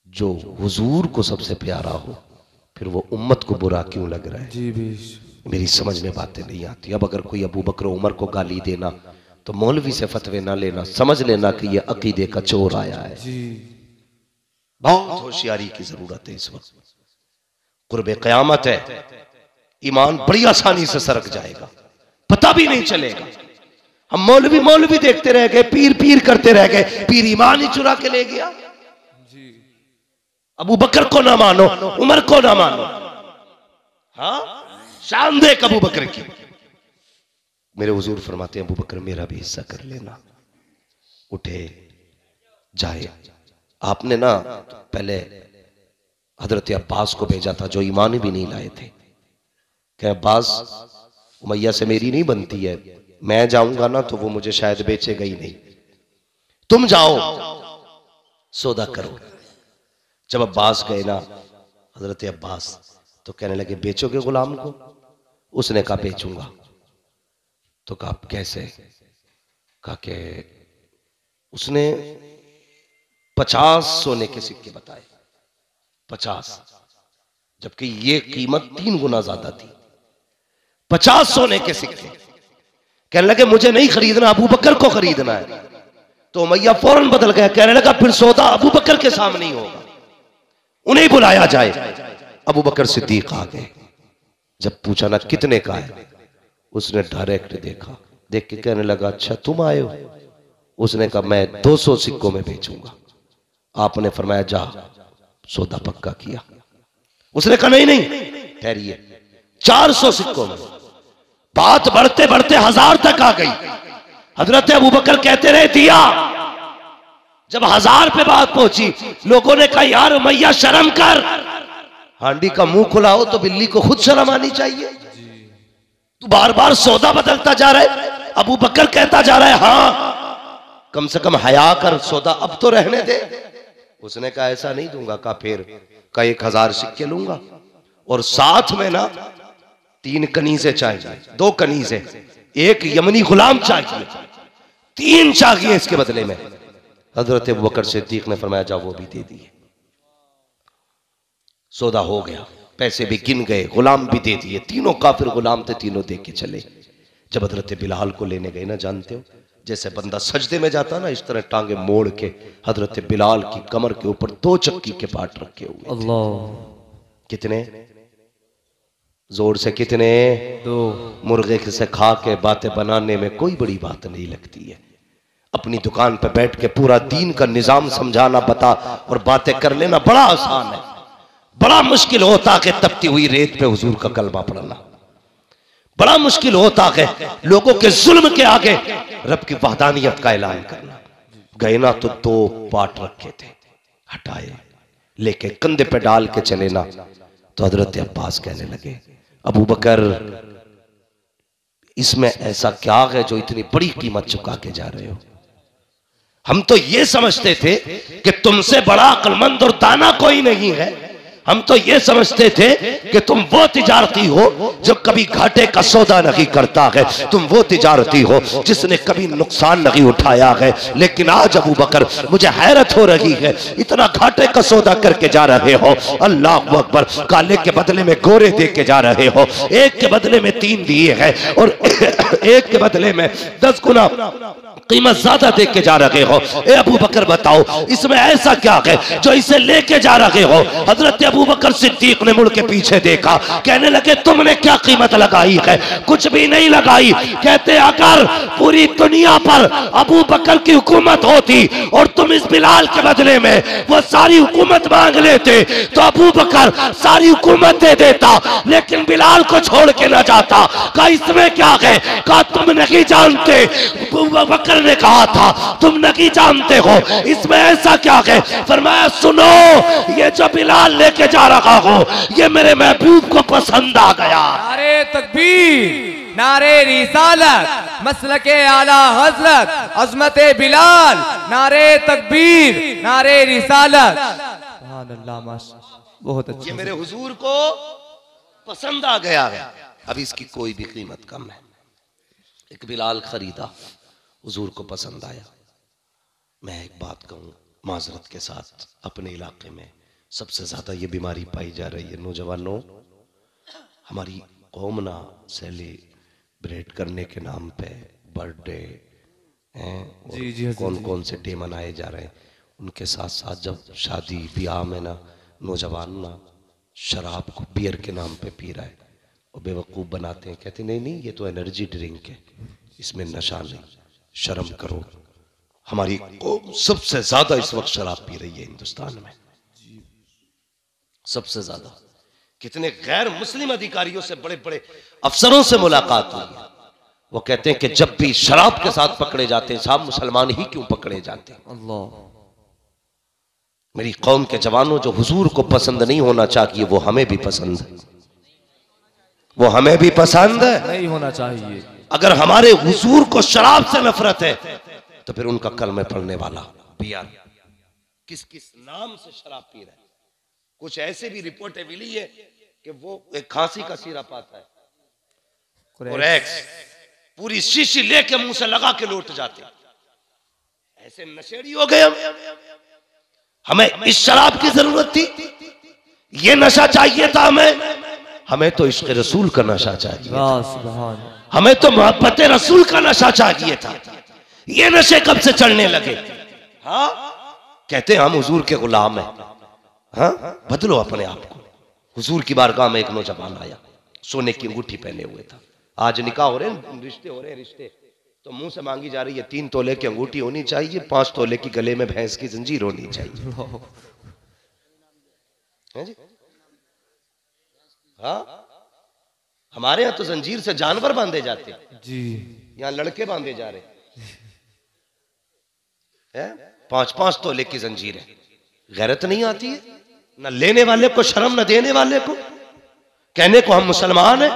जो हुजूर को सबसे प्यारा हो फिर वो उम्मत को बुरा क्यों लग रहा है? जी भी मेरी समझ में बातें नहीं आती। अब अगर कोई अबू बकर उमर को गाली देना तो मौलवी से फतवे ना लेना, समझ लेना कि ये अकीदे का चोर आया है। जी बहुत होशियारी की जरूरत है इस वक्त। कुर्बे क़यामत है, ईमान बड़ी आसानी से सरक जाएगा, पता भी नहीं चलेगा। हम मौलवी मौलवी देखते रह गए, पीर पीर करते रह गए, पीर ईमान ही चुरा के ले गया। अबू बकर को ना मानो, उमर को ना मानो। हाँ, शान देख अबू बकर की। मेरे हुजूर फरमाते हैं अबू बकर मेरा भी हिस्सा कर लेना। उठे जाए। आपने ना पहले हजरत अब्बास को भेजा था जो ईमान भी नहीं लाए थे। क्या अब्बास, उमैया से मेरी नहीं बनती है, मैं जाऊंगा ना तो वो मुझे शायद बेचेगा ही नहीं, तुम जाओ सौदा करो। जब अब्बास गए ना हजरत अब्बास, तो कहने लगे बेचोगे गुलाम को? उसने कहा बेचूंगा। तो कहा कैसे? कहा कि उसने 50 सोने के सिक्के बताए, 50, जबकि ये कीमत 3 गुना ज्यादा थी। 50 सोने के सिक्के। कहने लगे मुझे नहीं खरीदना, अबू बकर को खरीदना है। तो उमैया फौरन बदल गया, कहने लगा फिर सौदा अबू बकर के सामने ही होगा, उन्हें बुलाया जाए। अबू बकर सिद्दीक आ गए। जब पूछा ना कितने का है, उसने डायरेक्ट देखा, देख के कहने लगा अच्छा तुम आए हो? उसने कहा मैं 200 सिक्कों में बेचूंगा। आपने फरमाया जा, सौदा पक्का किया। उसने कहा नहीं नहीं ठहरिए, 400 सिक्कों में। बात बढ़ते बढ़ते 1000 तक आ गई। हजरत अबू बकर कहते रहे दिया। जब 1000 पे बात पहुंची, लोगों ने कहा यार उमैया शर्म कर, हांडी का मुंह खुला हो तो बिल्ली को खुद शर्म आनी चाहिए। तू बार बार सौदा बदलता जा रहा है। अबू बकर कहता जा रहा है हाँ कम से कम हया कर, सौदा अब तो रहने दे। उसने कहा ऐसा नहीं दूंगा। कहा फिर? का 1000 सिक्के लूंगा और साथ में ना 3 कनीज़े चाहिए, 2 कनीज़े, 1 यमनी गुलाम चाहिए, 3 चाहिए इसके बदले में। हजरत अबू बकर सिद्दीक ने फरमाया जाओ वो भी दे दिए। सौदा हो गया, पैसे भी गिन गए, गुलाम भी दे दिए। तीनों काफिर गुलाम थे, तीनों दे के चले। जब हजरत बिलाल को लेने गए ना, जानते हो जैसे बंदा सजदे में जाता ना, इस तरह टांगे मोड़ के हजरत बिलाल की कमर के ऊपर 2 चक्की के पाट रखे हुए। अल्लाह, कितने जोर से, कितने? 2। मुर्गे से खा के बातें बनाने में कोई बड़ी बात नहीं लगती है। अपनी दुकान पर बैठ के पूरा दीन का निजाम समझाना, बता और बातें कर लेना बड़ा आसान है। बड़ा मुश्किल होता कि तपती हुई रेत पे हुजूर का कलमा पढ़ना। बड़ा मुश्किल होता है लोगों के जुल्म के आगे रब की वहदानियत का ऐलान करना। गए ना तो 2 पाट रखे थे, हटाए, लेके कंधे पे डाल के चले ना। तो हजरत अब्बास कहने लगे अबू बकर इसमें ऐसा क्या है जो इतनी बड़ी कीमत चुका के जा रहे हो? हम तो ये समझते थे कि तुमसे बड़ा अक्लमंद और दाना कोई नहीं है। हम तो ये समझते थे कि तुम वो तिजारती हो जो कभी घाटे का सौदा नहीं करता है, तुम वो तिजारती हो जिसने कभी नुकसान नहीं उठाया है। लेकिन आज अबू बकर मुझे हैरत हो रही है, इतना घाटे का सौदा करके जा रहे हो। अल्लाह अकबर, काले के बदले में गोरे दे के जा रहे हो। 1 के बदले में 3 दिए हैं और 1 के बदले में 10 गुना कीमत ज्यादा दे के जा रहे हो। ए अबू बकर बताओ इसमें ऐसा क्या है जो इसे लेके जा रहे हो? हजरत अबू बकर सिद्दीक ने मुड़ के पीछे देखा, कहने लगे तुमने क्या कीमत लगाई है? कुछ भी नहीं लगाई। कहते अगर पूरी दुनिया पर अबू बकर की हुकूमत होती और तुम इस बिलाल के बदले में वो सारी हुकूमत मांग लेते तो अबू बकर सारी हुकूमत दे देता, लेकिन बिलाल को छोड़ के ना जाता। कहा इसमें क्या है? कहा तुम नहीं जानते। अबू बकर ने कहा था तुम नहीं जानते हो, इसमें ऐसा क्या है? फरमाया सुनो, ये जो बिलाल लेके जा रहा हो ये मेरे महबूब को पसंद आ गया। नारे तकबीर, नारे रिसालत, मसलके आला हजरत, अजमत बिलाल, नारे तकबीर, नारे रिसालत। सुभान अल्लाह, माशाअल्लाह, बहुत अच्छा। ये मेरे हुजूर को पसंद आ गया है, अब इसकी कोई भी कीमत कम है। एक बिलाल खरीदा, हुजूर को पसंद आया। मैं एक बात कहूँ माजरत के साथ, अपने इलाके में सबसे ज्यादा ये बीमारी पाई जा रही है। नौजवानों, हमारी कौम ना सेलिब्रेट करने के नाम पे बर्थडे हैं, कौन कौन से डे मनाए जा रहे हैं, उनके साथ साथ जब शादी ब्याह में ना नौजवान ना शराब को बियर के नाम पे पी रहा है और बेवकूफ़ बनाते हैं, कहते नहीं नहीं ये तो एनर्जी ड्रिंक है, इसमें नशा नहीं, शर्म करो। हमारी कौम सबसे ज्यादा इस वक्त शराब पी रही है हिंदुस्तान में, सबसे ज्यादा। कितने गैर मुस्लिम अधिकारियों से, बड़े बड़े अफसरों से मुलाकात हुई है, वो कहते हैं कि जब भी शराब के साथ पकड़े जाते हैं, साहब मुसलमान ही क्यों पकड़े जाते हैं। अल्लाह। मेरी कौम के जवानों, जो हुजूर को पसंद नहीं होना चाहिए वो हमें भी पसंद है, वो हमें भी पसंद है, नहीं होना चाहिए। अगर हमारे हुजूर को शराब से नफरत है तो फिर उनका कलमे पढ़ने वाला बियर किस किस नाम से शराब पी रहा है। कुछ ऐसे भी रिपोर्टें मिली है कि वो एक खांसी का सिरप आता है, कोरेक्स, पूरी शीशी लेके मुंह से लगा के लौट जाते हैं। ऐसे नशेड़ी हो गए हम। हमें इस शराब की जरूरत थी, ये नशा चाहिए था हमें तो इश्क़ रसूल का नशा चाहिए था, हमें तो मोहब्बत रसूल का नशा चाहिए था। ये नशे कब से चढ़ने लगे? हाँ, कहते हैं हम हुजूर के गुलाम हैं। हाँ, बदलो अपने आप को। हुजूर की बारगाह में एक नौजवान आया, सोने की अंगूठी पहने हुए था। आज निकाह हो रहे हैं, रिश्ते हो रहे हैं, रिश्ते तो मुंह से मांगी जा रही है 3 तोले की अंगूठी होनी चाहिए, 5 तोले की गले में भैंस की जंजीर होनी चाहिए। है जी? हाँ, हमारे यहाँ तो जंजीर से जानवर बांधे जाते हैं जी, यहाँ लड़के बांधे जा रहे हैं। 5-5 तोले की जंजीर है। गैरत नहीं आती है न लेने वाले को, शर्म न देने वाले को। कहने को हम मुसलमान हैं,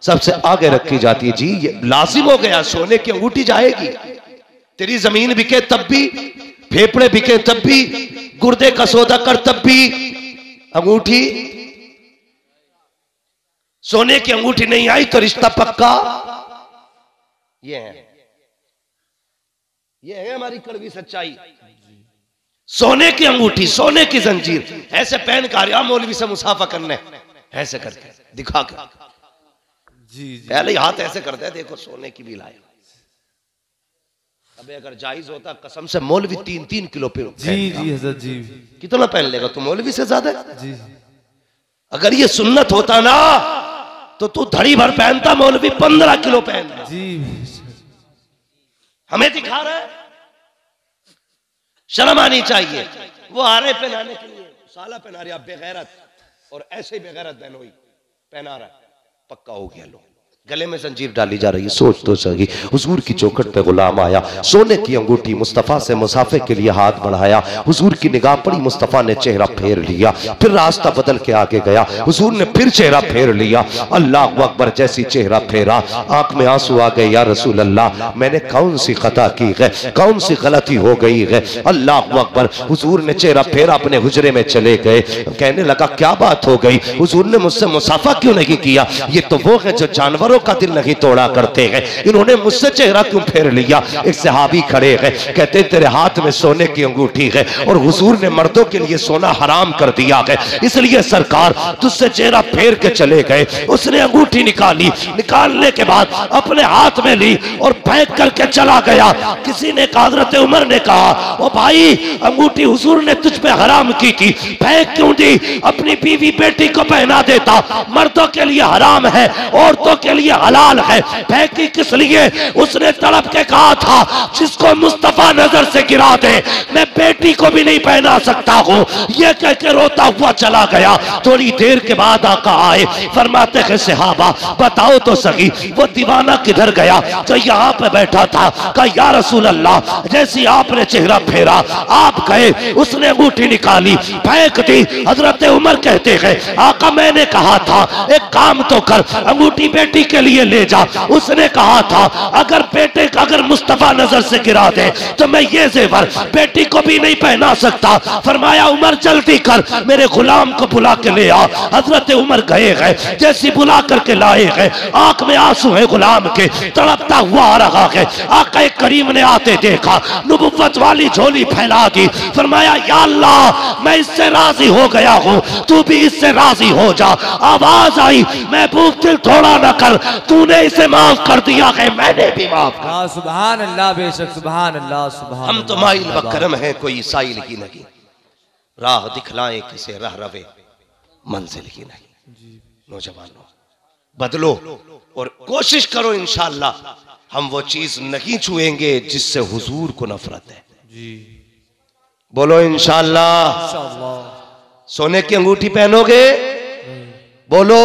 सबसे आगे रखी जाती है। जी ये लाजिम हो गया, सोने की अंगूठी जाएगी। तेरी जमीन बिके तब भी, फेफड़े बिके तब भी, गुर्दे का सौदा कर तब भी, अंगूठी, सोने की अंगूठी नहीं आई तो रिश्ता पक्का। ये है हमारी कड़वी सच्चाई। सोने की अंगूठी, सोने की जंजीर, ऐसे पहन कर मौलवी से मुसाफा करने, ऐसे करके दिखा कर जी, पहले ही हाथ ऐसे करते हैं, देखो सोने की भी लाया। अबे अगर जायज होता कसम से मौलवी 3-3 किलो पे जी हज़रत जी कितना पहन लेगा तू मौलवी से ज्यादा जी। अगर ये सुन्नत होता ना तो तू धड़ी भर पहनता, मौलवी 15 किलो पहनता जी। हमें दिखा रहा है, शर्म आनी चाहिए। वो आ रहे पहनाने के लिए, साला पहना रहे, आप बेगैरत, और ऐसे ही बेगैरत बहनोई पहना रहा है, पक्का हो गया। लो गले में जंजीर डाली जा रही है। सोच तो सही, हुजूर की चौखट पे गुलाम आया, सोने की अंगूठी, मुस्तफ़ा से मुसाफे के लिए हाथ बढ़ाया। हुजूर की निगाह पड़ी, मुस्तफ़ा ने चेहरा फेर लिया, फिर रास्ता बदल के आगे गया। हुजूर ने फिर चेहरा फेर लिया, अल्लाह अकबर, जैसी चेहरा फेरा आंख में आंसू आ गए। या रसूल अल्लाह, मैंने कौन सी खता की है, कौन सी गलती हो गई है? अल्लाह अकबर। हुजूर ने चेहरा फेरा, अपने हुजरे में चले गए। कहने लगा क्या बात हो गई? हुजूर ने मुझसे मुसाफा क्यों नहीं किया? ये तो वो है जो जानवरों का दिल नहीं तोड़ा करते हैं, इन्होंने मुझसे चेहरा क्यों फेर लिया? एक सहाबी खड़े हैं, कहते तेरे हाथ में सोने की अंगूठी है और हुजूर ने मर्दों के लिए सोना हराम कर दिया है, इसलिए सरकार तुझसे चेहरा फेर के चले गए। उसने अंगूठी निकाली, निकालने के बाद अपने हाथ में ली और फेंक करके चला गया। किसी ने, हज़रत उमर ने कहा, ओ भाई अंगूठी हुजूर ने तुझ पे हराम की थी, फेंक क्यों दी? अपनी बीवी बेटी को पहना देता, मर्दों के लिए हराम है, औरतों के लिए हलाल है, फेंकी किस लिए? उसने तड़प के कहा था जिसको मुस्तफा नजर से गिरा दे मैं बेटी को भी नहीं पहना सकता हूँ। ये कह के रोता हुआ चला गया। थोड़ी देर के बाद आका आए, फरमाते हैं सहाबा बताओ तो सही वो दीवाना किधर गया जो यहाँ पे बैठा था? कहा या रसूल अल्लाह, जैसे आपने चेहरा फेरा आप गए, उसने अंगूठी निकाली फेंक दी। हजरत उमर कहते हैं आका मैंने कहा था एक काम तो कर, अंगूठी बेटी के लिए ले जा। उसने कहा था अगर मुस्तफा नजर से गिरा दे तो मैं ये जेवर बेटी को भी नहीं पहना सकता। फरमाया उमर जल्दी कर, मेरे गुलाम को बुला के ले आ। हजरत उमर गए जैसी बुला करके लाए गए, आंख में आंसू है गुलाम के, तड़पता हुआ आ रहा है। आका करीम ने आते देखा, नबुव्वत वाली झोली फैला दी। फरमाया या अल्लाह मैं इससे राजी हो गया हूं, तू भी इससे राजी हो जा। आवाज आई, महबूब दिल थोड़ा न कर, तूने इसे माफ कर दिया है, मैंने भी माफ कर। सुभान अल्लाह, बेशक सुभान अल्लाह सुभान। हम तो माइल बकरम है, कोई साइल ही नहीं, राह दिखलाए किसे रह रवे मंजिल ही नहीं। नौजवानों बदलो और कोशिश करो, इंशाअल्लाह हम वो चीज नहीं छुएंगे जिससे हुजूर को नफरत है। बोलो इंशाअल्लाह। सोने की अंगूठी पहनोगे? बोलो।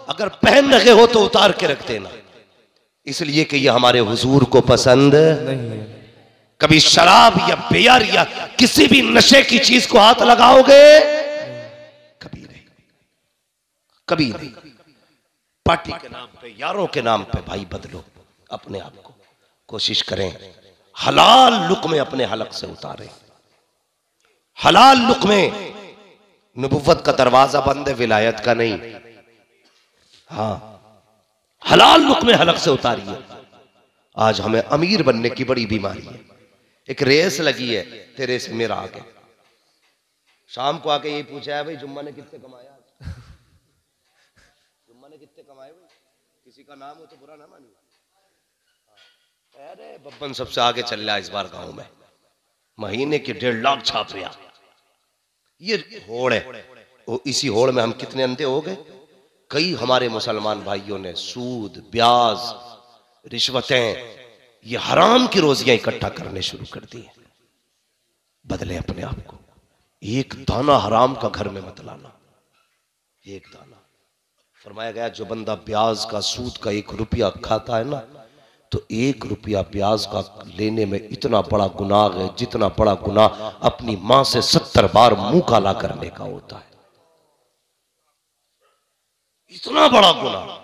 अगर पहन रखे हो तो उतार के रख देना, इसलिए कि ये हमारे हुजूर को पसंद नहीं। कभी शराब या बियर या किसी भी नशे की चीज को हाथ लगाओगे? कभी नहीं, कभी नहीं। पार्टी के नाम पे, यारों के नाम पे भाई बदलो अपने आप को। कोशिश करें हलाल लुक्मे अपने हलक से उतारें। हलाल लुक्मे, नबुव्वत का दरवाजा बंद है, विलायत का नहीं। हाँ, हलाल लुक्मे हलक से उतारिए। आज हमें अमीर बनने की बड़ी बीमारी है। एक रेस लगी है तेरे से मेरा आगे, शाम को आके यही पूछा है भाई जुम्मा ने कितने कमाया, जुम्मा ने कितने कमाए भाई, किसी का नाम हो तो बुरा ना मानिए। अरे बब्बन सबसे आगे चल रहा है इस बार गांव में, महीने के 1.5 लाख छाप रहा। ये होड़ है, इसी होड़ में हम कितने अंधे हो गए। कई हमारे मुसलमान भाइयों ने सूद, ब्याज, रिश्वतें, ये हराम की रोजियां इकट्ठा करने शुरू कर दी। बदले अपने आप को, एक दाना हराम का घर में मत लाना, एक दाना। फरमाया गया जो बंदा ब्याज का, सूद का 1 रुपया खाता है ना, तो 1 रुपया ब्याज का लेने में इतना बड़ा गुनाह है जितना बड़ा गुनाह अपनी मां से 70 बार मुंह काला करने का होता है। इतना बड़ा गुनाह।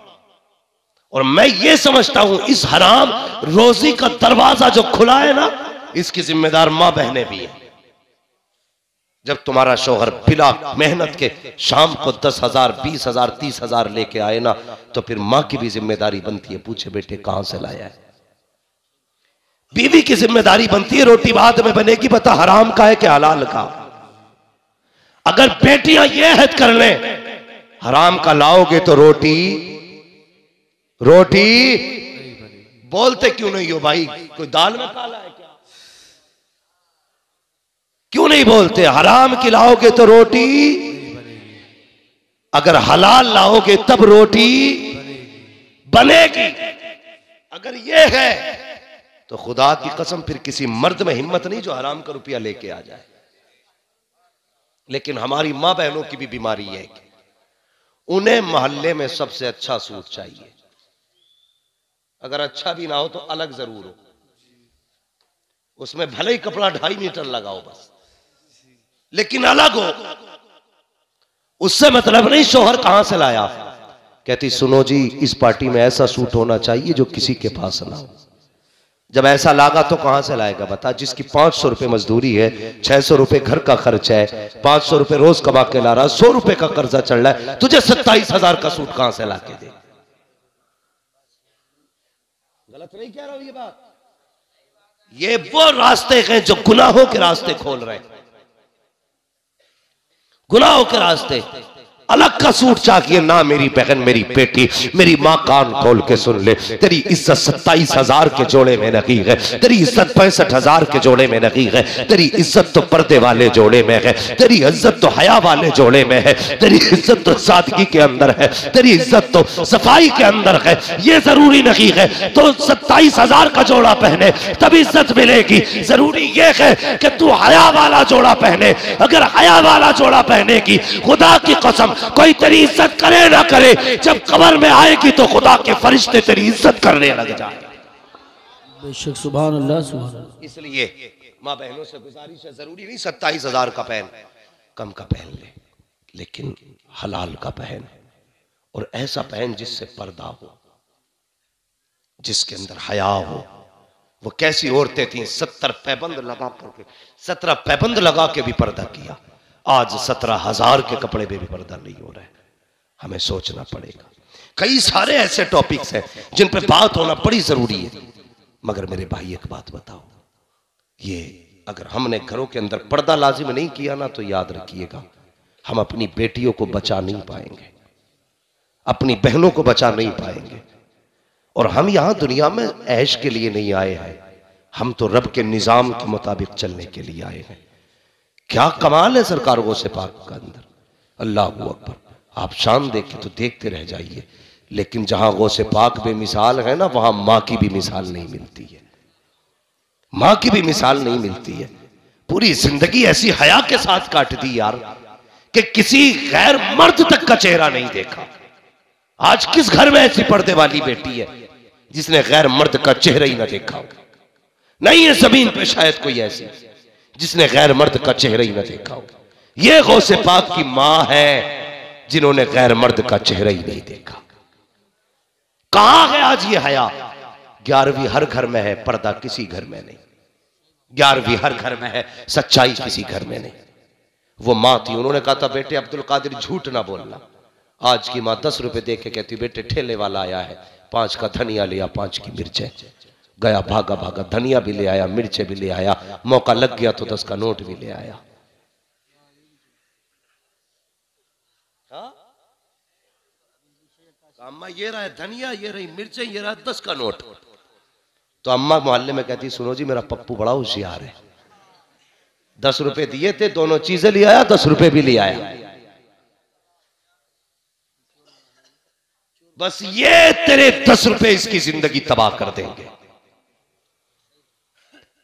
और मैं ये समझता हूं इस हराम रोजी का दरवाजा जो खुला है ना, इसकी जिम्मेदार मां बहनें भी है। जब तुम्हारा शौहर बिला मेहनत के शाम को 10,000, 20,000, 30,000 लेके आए ना, तो फिर मां की भी जिम्मेदारी बनती है, पूछे बेटे कहां से लाया है। बीवी की जिम्मेदारी बनती है, रोटी बाद में बनेगी, बता हराम का है कि हलाल का। अगर बेटियां ये हद कर लें हराम का लाओगे तो रोटी बोलते क्यों नहीं हो भाई, कोई दाल में काला है क्या? क्यों नहीं बोलते? हराम की लाओगे तो रोटी, अगर हलाल लाओगे तब रोटी बनेगी। अगर ये है तो खुदा की कसम फिर किसी मर्द में हिम्मत नहीं जो हराम का रुपया लेके आ जाए। लेकिन हमारी मां बहनों की भी बीमारी है कि उन्हें मोहल्ले में सबसे अच्छा सूट चाहिए। अगर अच्छा भी ना हो तो अलग जरूर हो, उसमें भले ही कपड़ा 2.5 मीटर लगाओ बस, लेकिन अलग हो। उससे मतलब नहीं शोहर कहां से लाया। कहती सुनो जी, इस पार्टी में ऐसा सूट होना चाहिए जो किसी के पास ना हो। जब ऐसा लागा तो कहां से लाएगा बता? जिसकी 500 रुपए मजदूरी है, 600 रुपए घर का खर्च है, 500 रुपए रोज कमा के ला रहा, 100 रुपए का कर्जा चल रहा है, तुझे 27,000 का सूट कहां से ला के दे? गलत नहीं कह रहा हूं ये बात। ये वो रास्ते हैं जो गुनाहों के रास्ते खोल रहे हैं, गुनाहों के रास्ते। अलग का सूट चाहिए ना मेरी बहन, मेरी बेटी, मेरी माँ कान खोल के सुन ले। तेरी इज्जत 27,000 के जोड़े में नहीं है, तेरी इज्जत 65,000 के जोड़े में नहीं है। तेरी इज्जत तो पर्दे वाले जोड़े में है, तेरी इज्जत तो हया वाले जोड़े में है, तेरी इज्जत तो सादगी के अंदर है, तेरी इज्जत तो सफाई के अंदर है। ये जरूरी नहीं है तो 27,000 का जोड़ा पहने तब इज्जत मिलेगी। जरूरी ये है कि तू हया वाला जोड़ा पहने। अगर हया वाला जोड़ा पहने की, खुदा की कसम कोई तेरी इज्जत करे ना करे, जब कब्र में आएगी तो खुदा के फरिश्ते तेरी इज्जत करने लग जाए। बेशक सुभान अल्लाह सुभान अल्लाह। इसलिए माँ बहनों से गुजारिश है, जरूरी नहीं 27,000 का पहन, कम का पहन ले, लेकिन हलाल का पहन। और ऐसा पहन जिससे पर्दा हो, जिसके अंदर हया हो। वो कैसी औरतें थीं, 70 पैबंद लगा करके, 17 पैबंद लगा के भी पर्दा किया। आज 17,000 के कपड़े में भी पर्दा नहीं हो रहा है। हमें सोचना पड़ेगा। कई सारे ऐसे टॉपिक्स हैं जिन पे बात होना बड़ी जरूरी है। मगर मेरे भाई एक बात बताओ, ये अगर हमने घरों के अंदर पर्दा लाजिम नहीं किया ना, तो याद रखिएगा हम अपनी बेटियों को बचा नहीं पाएंगे, अपनी बहनों को बचा नहीं पाएंगे। और हम यहां दुनिया में ऐश के लिए नहीं आए हैं, हम तो रब के निजाम के मुताबिक चलने के लिए आए हैं। क्या कमाल है सरकार गौसे पाक का अंदर, अल्लाह अकबर। आप शान देखे तो देखते रह जाइए। लेकिन जहां गौसे पाक बेमिसाल है ना, वहां मां की भी मिसाल नहीं मिलती है, मां की भी मिसाल नहीं मिलती है। पूरी जिंदगी ऐसी हया के साथ काट दी यार कि किसी गैर मर्द तक का चेहरा नहीं देखा। आज किस घर में ऐसी पर्दे वाली बेटी है जिसने गैर मर्द का चेहरा ही ना देखा हो? नहीं है जमीन पे शायद कोई ऐसी जिसने गैर मर्द का चेहरा ही ना देखा हो। ये गौसे पाक की मां है जिन्होंने गैर मर्द का चेहरा ही नहीं देखा। कहां है आज ये हया? 11वीं हर घर में है, पर्दा किसी घर में नहीं। 11वीं हर घर में है, सच्चाई किसी घर में नहीं। वो मां थी, उन्होंने कहा था बेटे अब्दुल कादिर झूठ ना बोलना। आज की मां 10 रुपए दे के कहती बेटे ठेले वाला आया है, 5 का धनिया लिया, 5 की मिर्चें। गया भागा भागा, धनिया भी ले आया, मिर्चें भी ले आया, मौका लग गया तो 10 का नोट भी ले आया। अम्मा ये रहा है धनिया, ये रही मिर्चें, ये रहा 10 का नोट। तो अम्मा मोहल्ले में कहती सुनो जी मेरा पप्पू बड़ा होशियार है, 10 रुपए दिए थे, दोनों चीजें ले आया, 10 रुपए भी ले आया। बस ये तेरे 10 रुपए इसकी जिंदगी तबाह कर देंगे।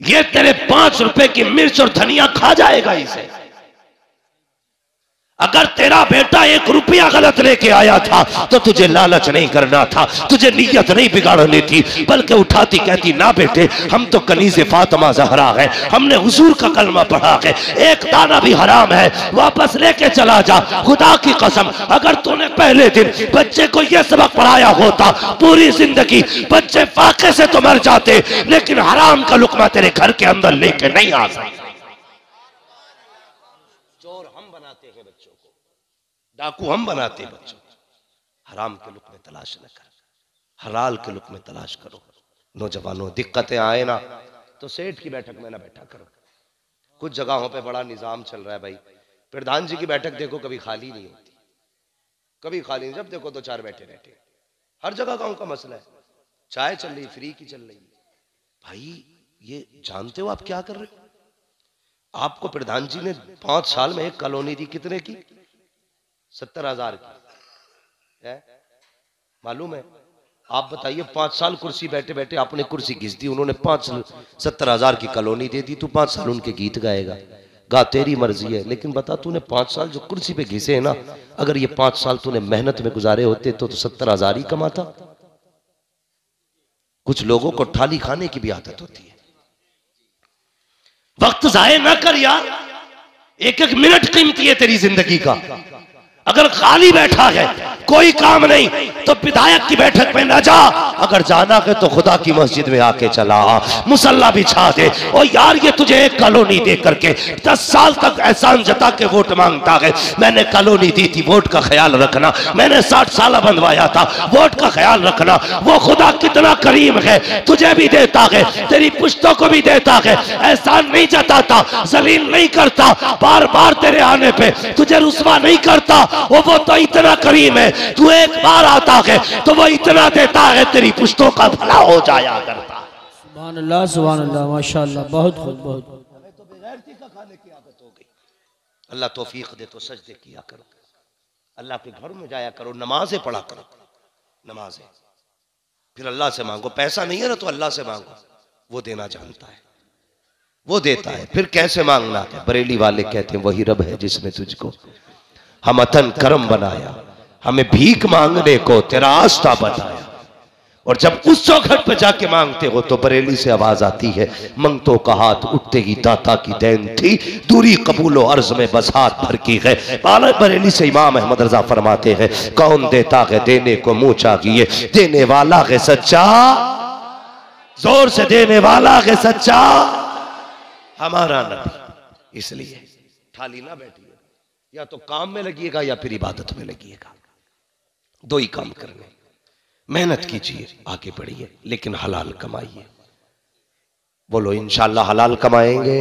ये तेरे 5 रुपए की मिर्च और धनिया खा जाएगा इसे। अगर तेरा बेटा 1 रुपया गलत लेके आया था तो तुझे लालच नहीं करना था, तुझे नीयत नहीं बिगाड़नी थी, बल्कि उठाती कहती ना बेटे हम तो कनीज़े फातिमा ज़हरा है, हमने हुजूर का कलमा पढ़ा है, एक दाना भी हराम है, वापस लेके चला जा। खुदा की कसम अगर तूने पहले दिन बच्चे को यह सबक पढ़ाया होता, पूरी जिंदगी बच्चे फाके से तो मर जाते, लेकिन हराम का लुकमा तेरे घर के अंदर लेके नहीं आ सकता। डाकू हम बनाते हैं बच्चों को। हराम के लुक में तलाश न कर, हलाल के लुक में तलाश करो। नौजवानों दिक्कतें आए ना तो सेठ की बैठक में ना बैठा करो। कुछ जगहों पे बड़ा निजाम चल रहा है भाई, प्रधान जी की बैठक देखो कभी खाली नहीं होती, कभी खाली नहीं, जब देखो 2-4 बैठे रहते। हर जगह गांव का मसला है, चाय चल रही फ्री की चल रही। भाई ये जानते हो आप क्या कर रहे हो? आपको प्रधान जी ने 5 साल में एक कॉलोनी दी, कितने की? 70,000 की है, मालूम है? आप बताइए 5 साल कुर्सी बैठे बैठे आपने कुर्सी घिस दी, उन्होंने 70,000 की कॉलोनी दे दी। तू 5 साल उनके गीत गाएगा, गा तेरी मर्जी है। लेकिन बता तूने 5 साल जो कुर्सी पे घिसे है ना, अगर ये 5 साल तूने मेहनत में गुजारे होते तो 70,000 ही कमाता। कुछ लोगों को थाली खाने की भी आदत होती है। वक्त जाए ना कर यार, 1-1 मिनट कीमती है तेरी जिंदगी का। अगर खाली बैठा है कोई काम नहीं तो विधायक की बैठक में न जा, अगर जाना है तो खुदा की मस्जिद में आके चला, मुसल्ला बिछा दे। और यार ये तुझे एक कॉलोनी दे करके 10 साल तक एहसान जता के वोट मांगता है, मैंने कॉलोनी दी थी, वोट का ख्याल रखना, मैंने 60 साल बनवाया था, वोट का ख्याल रखना। वो खुदा कितना करीम है, तुझे भी देता है, तेरी पुश्तों को भी देता है, एहसान नहीं जताता, जलील नहीं करता, बार बार तेरे आने पे तुझे रुस्वा नहीं करता। वो तो इतना करीम है, तू एक बार आता है तो वो इतना देता है, तेरी पुश्तों का भला हो जाया करता। सुभान अल्लाह माशाअल्लाह, बहुत खूब, बहुत। हमें तो बेगैरती का खाने की आदत हो गई। अल्लाह तौफीक दे तो सजदे किया करो, अल्लाह के घर में जाया करो, नमाजें पढ़ा करो, नमाजें, फिर अल्लाह से मांगो। पैसा नहीं है ना तो अल्लाह से मांगो, वो देना जानता है, वो देता है। फिर कैसे मांगना है? बरेली वाले कहते हैं वही रब है जिसने तुझको हम अतन करम बनाया, हमें भीख मांगने को तेरा आस्था बताया। और जब उस चौखट पर जाके मांगते हो तो बरेली से आवाज आती है, मंगतों का हाथ उठते ही दाता की देन थी, दूरी कबूलो अर्ज में बस हाथ भर की है। बाला बरेली से इमाम अहमद रजा फरमाते हैं, कौन देता है देने को मुंह चाहिए, देने वाला है सच्चा, जोर से देने वाला है सच्चा हमारा नबी। इसलिए थाली ना बैठिए, या तो काम में लगिएगा या फिर इबादत में लगिएगा, दो ही काम करने। मेहनत कीजिए, आगे बढ़िए, लेकिन हलाल कमाइए। बोलो इंशाल्लाह हलाल कमाएंगे,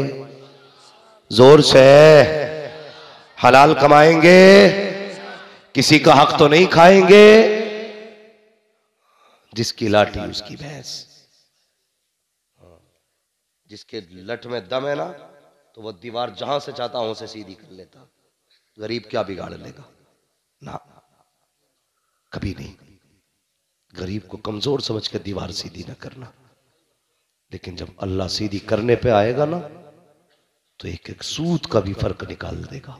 जोर से हलाल कमाएंगे, किसी का हक तो नहीं खाएंगे। जिसकी लाठी उसकी भैंस, जिसके लठ में दम है ना तो वो दीवार जहां से चाहता वहां से सीधी कर लेता। गरीब क्या बिगाड़ लेगा ना, कभी नहीं। गरीब को कमजोर समझ के दीवार सीधी ना करना, लेकिन जब अल्लाह सीधी करने पे आएगा ना तो एक एक सूद का भी फर्क निकाल देगा,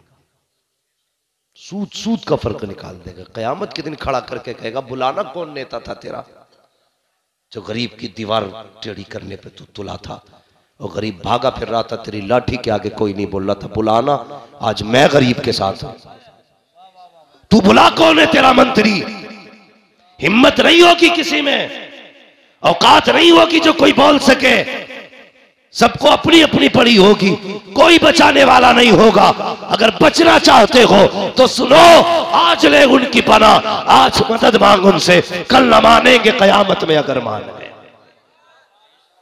सूद सूद का फर्क निकाल देगा। कयामत के दिन खड़ा करके कहेगा, बुलाना कौन नेता था तेरा जो गरीब की दीवार टेढ़ी करने पे तू तुला था, और गरीब भागा फिर रहा था, तेरी लाठी के आगे कोई नहीं बोल रहा था। बुलाना, आज मैं गरीब के साथ हूं, तू बुला कौन है तेरा मंत्री। हिम्मत नहीं होगी किसी में, औकात नहीं होगी जो कोई बोल सके, सबको अपनी अपनी पड़ी होगी, कोई बचाने वाला नहीं होगा। अगर बचना चाहते हो तो सुनो, आज ले उनकी पनाह, आज मदद मांग उनसे, कल न मानेंगे कयामत में अगर मान गए।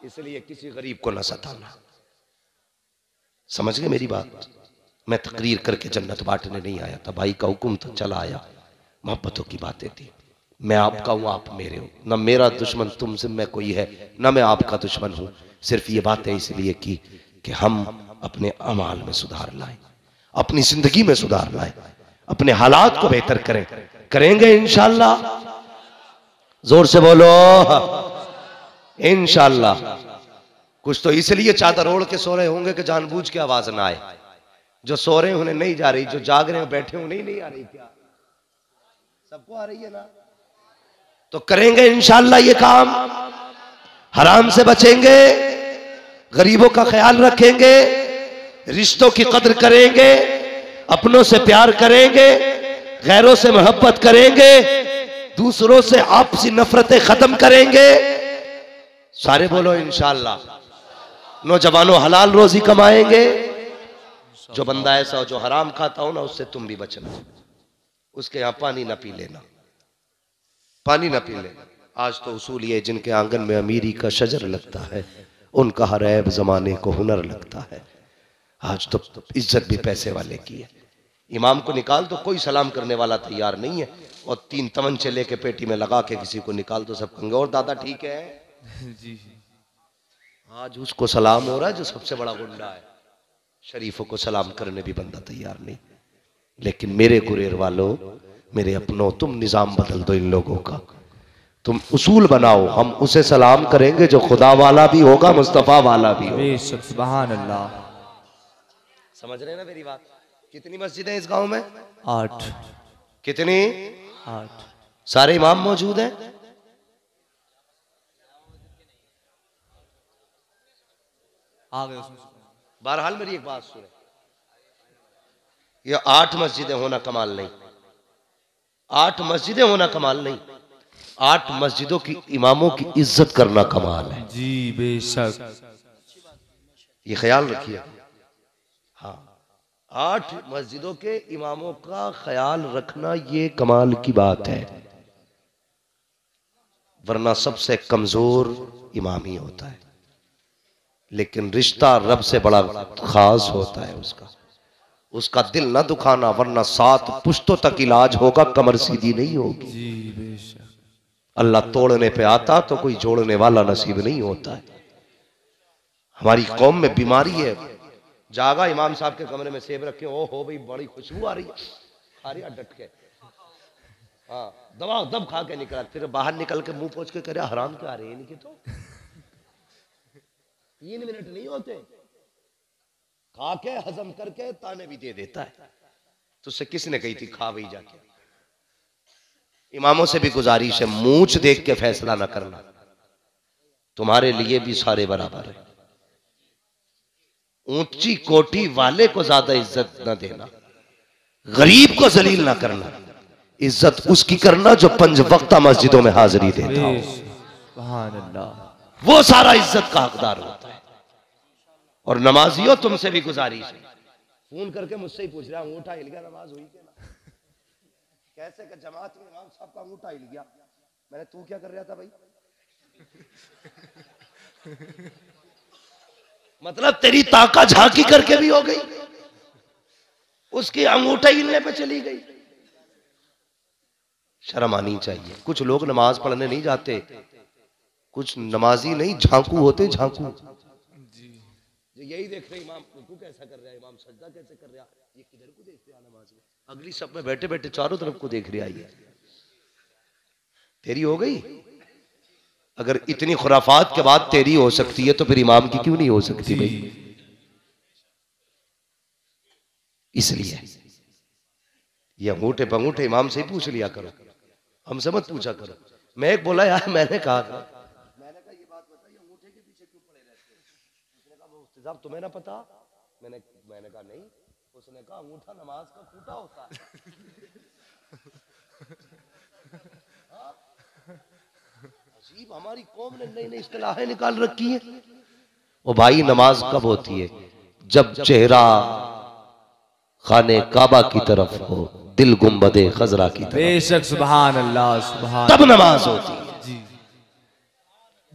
इसलिए किसी गरीब को न सताना। समझ गए मेरी बात? मैं तकरीर करके जन्नत बांटने नहीं आया था, भाई का हुक्म तो चला आया, मोहब्बतों की बातें थी। मैं आपका हूं, आप मेरे हो, न मेरा दुश्मन तुमसे में कोई है, न मैं आपका दुश्मन हूं। सिर्फ ये बातें इसलिए की कि हम अपने अमाल में सुधार लाएं, अपनी जिंदगी में सुधार लाएं, अपने हालात को बेहतर करें। करेंगे इंशाल्लाह, जोर से बोलो इंशाल्लाह। कुछ तो इसलिए चादर ओढ़ के सो रहे होंगे कि जानबूझ के आवाज ना आए। जो सो रहे हैं उन्हें नहीं जा रही, जो जाग रहे हैं बैठे उन्हें नहीं आ रही। क्या सबको आ रही है ना? तो करेंगे इंशाल्लाह ये काम, हराम से बचेंगे, गरीबों का ख्याल रखेंगे, रिश्तों की कदर करेंगे, अपनों से प्यार करेंगे, गैरों से मोहब्बत करेंगे, दूसरों से आपसी नफरतें खत्म करेंगे। सारे बोलो इंशाल्लाह। नौजवानों हलाल रोजी कमाएंगे। जो बंदा ऐसा हो जो हराम खाता हो ना, उससे तुम भी बचना, उसके यहां पानी ना पी लेना, पानी ना पी लेना। आज तो उसूल ये, जिनके आंगन में अमीरी का शजर लगता है उनका हर ऐब जमाने को हुनर लगता है। आज तो इज्जत भी पैसे वाले की है। इमाम को निकाल तो कोई सलाम करने वाला तैयार नहीं है, और 3 तमंचे लेके पेटी में लगा के किसी को निकाल तो सब कहेंगे और दादा ठीक है जी। आज उसको सलाम हो रहा है जो सबसे बड़ा गुंडा है। शरीफों को सलाम करने भी बंदा तैयार नहीं। लेकिन मेरे गुरेर वालों, मेरे अपनों, तुम निजाम बदल दो इन लोगों का, तुम उसूल बनाओ। हम उसे सलाम करेंगे जो खुदा वाला भी होगा, मुस्तफा वाला भी होगा। सुभान अल्लाह। समझ रहे हैं ना मेरी बात? कितनी मस्जिदें हैं इस गांव में? 8। कितनी? 8। सारे इमाम मौजूद हैं? आ गए उसमें। बहरहाल मेरी एक बात सुने, ये 8 मस्जिदें होना कमाल नहीं, 8 मस्जिदें होना कमाल नहीं, 8 मस्जिदों की इमामों की इज्जत करना कमाल है। जी बेशक, ये ख्याल रखिए। हाँ, 8 मस्जिदों के इमामों का ख्याल रखना ये कमाल की बात है, वरना सबसे कमजोर इमाम ही होता है। लेकिन रिश्ता रब से बड़ा खास होता है उसका, उसका दिल ना दुखाना, वरना 7 पुश्तों तक इलाज होगा, कमर सीधी नहीं होगी। जी बेशक। अल्लाह तोड़ने पे आता तो कोई जोड़ने वाला नसीब नहीं होता है। हमारी कौम में बीमारी है, जागा इमाम साहब के कमरे में सेब रखे, ओ हो भाई बड़ी खुशबू आ रही है, खा रही डट के, हाँ दबा दब खा के निकला, फिर बाहर निकल के मुंह पोंछ के करे हराम क्या आ रहे हैं इनके, तो 3 मिनट नहीं होते, खा के हजम करके ताने भी दे देता है। तो उससे किसने कही थी खा वही जाके, इमामों से भी गुजारिश है, मूंछ देख के फैसला ना करना, तुम्हारे लिए भी सारे बराबर है। ऊंची कोठी वाले को ज्यादा इज्जत ना देना, गरीब को जलील ना करना, इज्जत उसकी करना जो 5 वक्ता मस्जिदों में हाजिरी देता हो, सुभान अल्लाह, वो सारा इज्जत का हकदार होता है। और नमाजियों तुमसे भी गुजारिश है, फोन करके मुझसे ही पूछ रहा अंगूठा हिल गया, नमाज हुई क्या ना? कैसे का जमात में इमाम साहब का अंगूठा हिल गया, मैंने तू क्या कर रहा था भाई? मतलब तेरी ताका झांकी करके भी हो गई, उसकी अंगूठा हिलने पे चली गई। शर्म आनी चाहिए। कुछ लोग नमाज पढ़ने नहीं जाते, कुछ नमाजी नहीं झांकू होते, झांकू यही देख रहे इमाम रुकू कैसा कर रहा है, इमाम सजदा कैसे कर रहा है, ये किधर को देख रहा है नमाज में, अगली सब में बैठे बैठे चारों तरफ को देख रहा है। तेरी हो गई? अगर इतनी खुराफात के बाद तेरी हो सकती है तो फिर इमाम की क्यों नहीं हो सकती भाई? इसलिए ये अंगूठे पंगूठे इमाम से ही पूछ लिया करो, हमसे मत पूछा करो। मैं एक बोला यार, मैंने कहा ये बात बताइए अंगूठे के पीछे क्यों पड़े रहते हैं? उसने कहा मुफ्ती साहब तुम्हें ना पता? मैंने कहा नहीं। उसने कहा अंगूठा नमाज का खूंटा होता है। अजीब, हमारी कौम ने नई नई इस्तिलाहें निकाल रखी है। वो भाई नमाज कब होती है? जब चेहरा खाने काबा की तरफ हो, दिल गुंबदे खजरा की तरफ। बेशक, सुभान अल्लाह, सुभान, तब नमाज होती है।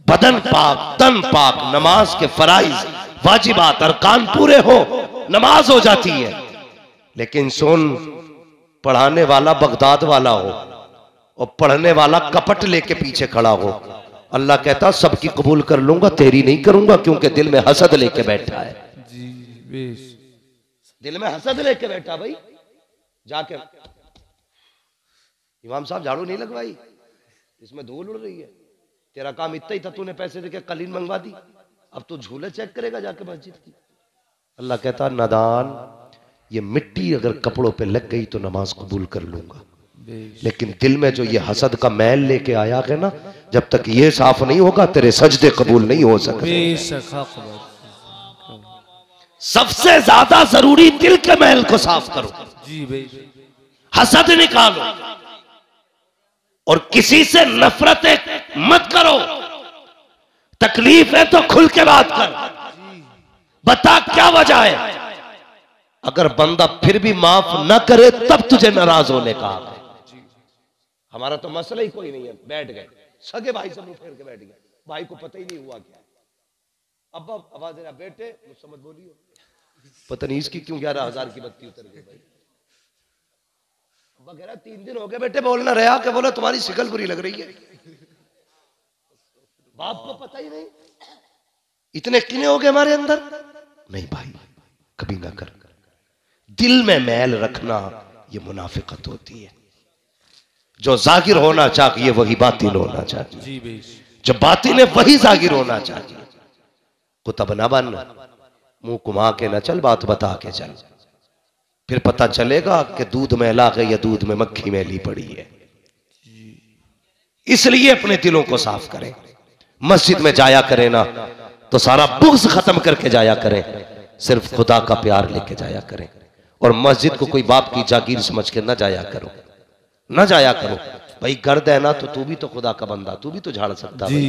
बदन पाक, तन पाक, नमाज के फराइज, वाजिबात, अरकान पूरे हो, नमाज हो जाती है। लेकिन सुन, पढ़ाने वाला बगदाद वाला हो और पढ़ने वाला कपट लेके पीछे खड़ा हो, अल्लाह कहता सबकी कबूल कर लूंगा, तेरी नहीं करूंगा, क्योंकि दिल में हसद लेके बैठा है। जी, दिल में हसद लेके बैठा भाई। जाके इमाम साहब झाड़ू नहीं लगवाई, इसमें धूल उड़ रही है, तेरा काम इतना ही था, तूने पैसे देके कलीन मंगवा दी, अब तू झूले चेक करेगा जाके मस्जिद की। अल्लाह कहता नादान, ये मिट्टी अगर कपड़ों पे लग गई तो नमाज कबूल कर लूंगा, लेकिन दिल में जो ये हसद का मैल लेके आया है ना, जब तक ये साफ नहीं होगा तेरे सजदे कबूल नहीं हो सकते। सबसे ज्यादा जरूरी दिल के मैल को साफ करो। जी भाई, हसद निकालो और किसी से नफरत मत करो। तकलीफ है तो खुल के बात कर, बता क्या वजह है। अगर बंदा फिर भी माफ न करे तब तुझे नाराज होने का। हमारा तो मसला ही कोई नहीं है, बैठ गए सगे भाई से मुंह फेर के बैठ गए, भाई को पता ही नहीं हुआ क्या। अब्बा आवाज देना, बेटे मुझसे मत बोलियो, पता नहीं इसकी क्यों 11,000 की बत्ती उतर गई भाई। अब्बा कह रहा 3 दिन हो गए बेटे बोलना रहा, क्या बोला तुम्हारी शिकल बुरी लग रही है। बाप को पता ही नहीं, इतने किने हो गए हमारे अंदर। नहीं भाई, कभी ना कर। दिल में मैल रखना ये मुनाफिकत होती है। जो जाहिर होना चाहिए वही बातिन होना चाहिए, जो बातिन है वही जाहिर होना चाहिए। कुतब ना बन, मुंह घुमा के ना चल, बात बता के चल, फिर पता चलेगा कि दूध मैला है या दूध में मक्खी मैली पड़ी है। इसलिए अपने दिलों को साफ करें। मस्जिद में जाया करें ना तो सारा बुग़्ज़ खत्म करके जाया करें, सिर्फ खुदा का प्यार लेके जाया करें। और मस्जिद को कोई बाप की जागीर समझ के ना जाया करो, ना जाया करो भाई। गर्द है ना तो तू भी तो खुदा का बंदा, तू भी तो झाड़ सकता है।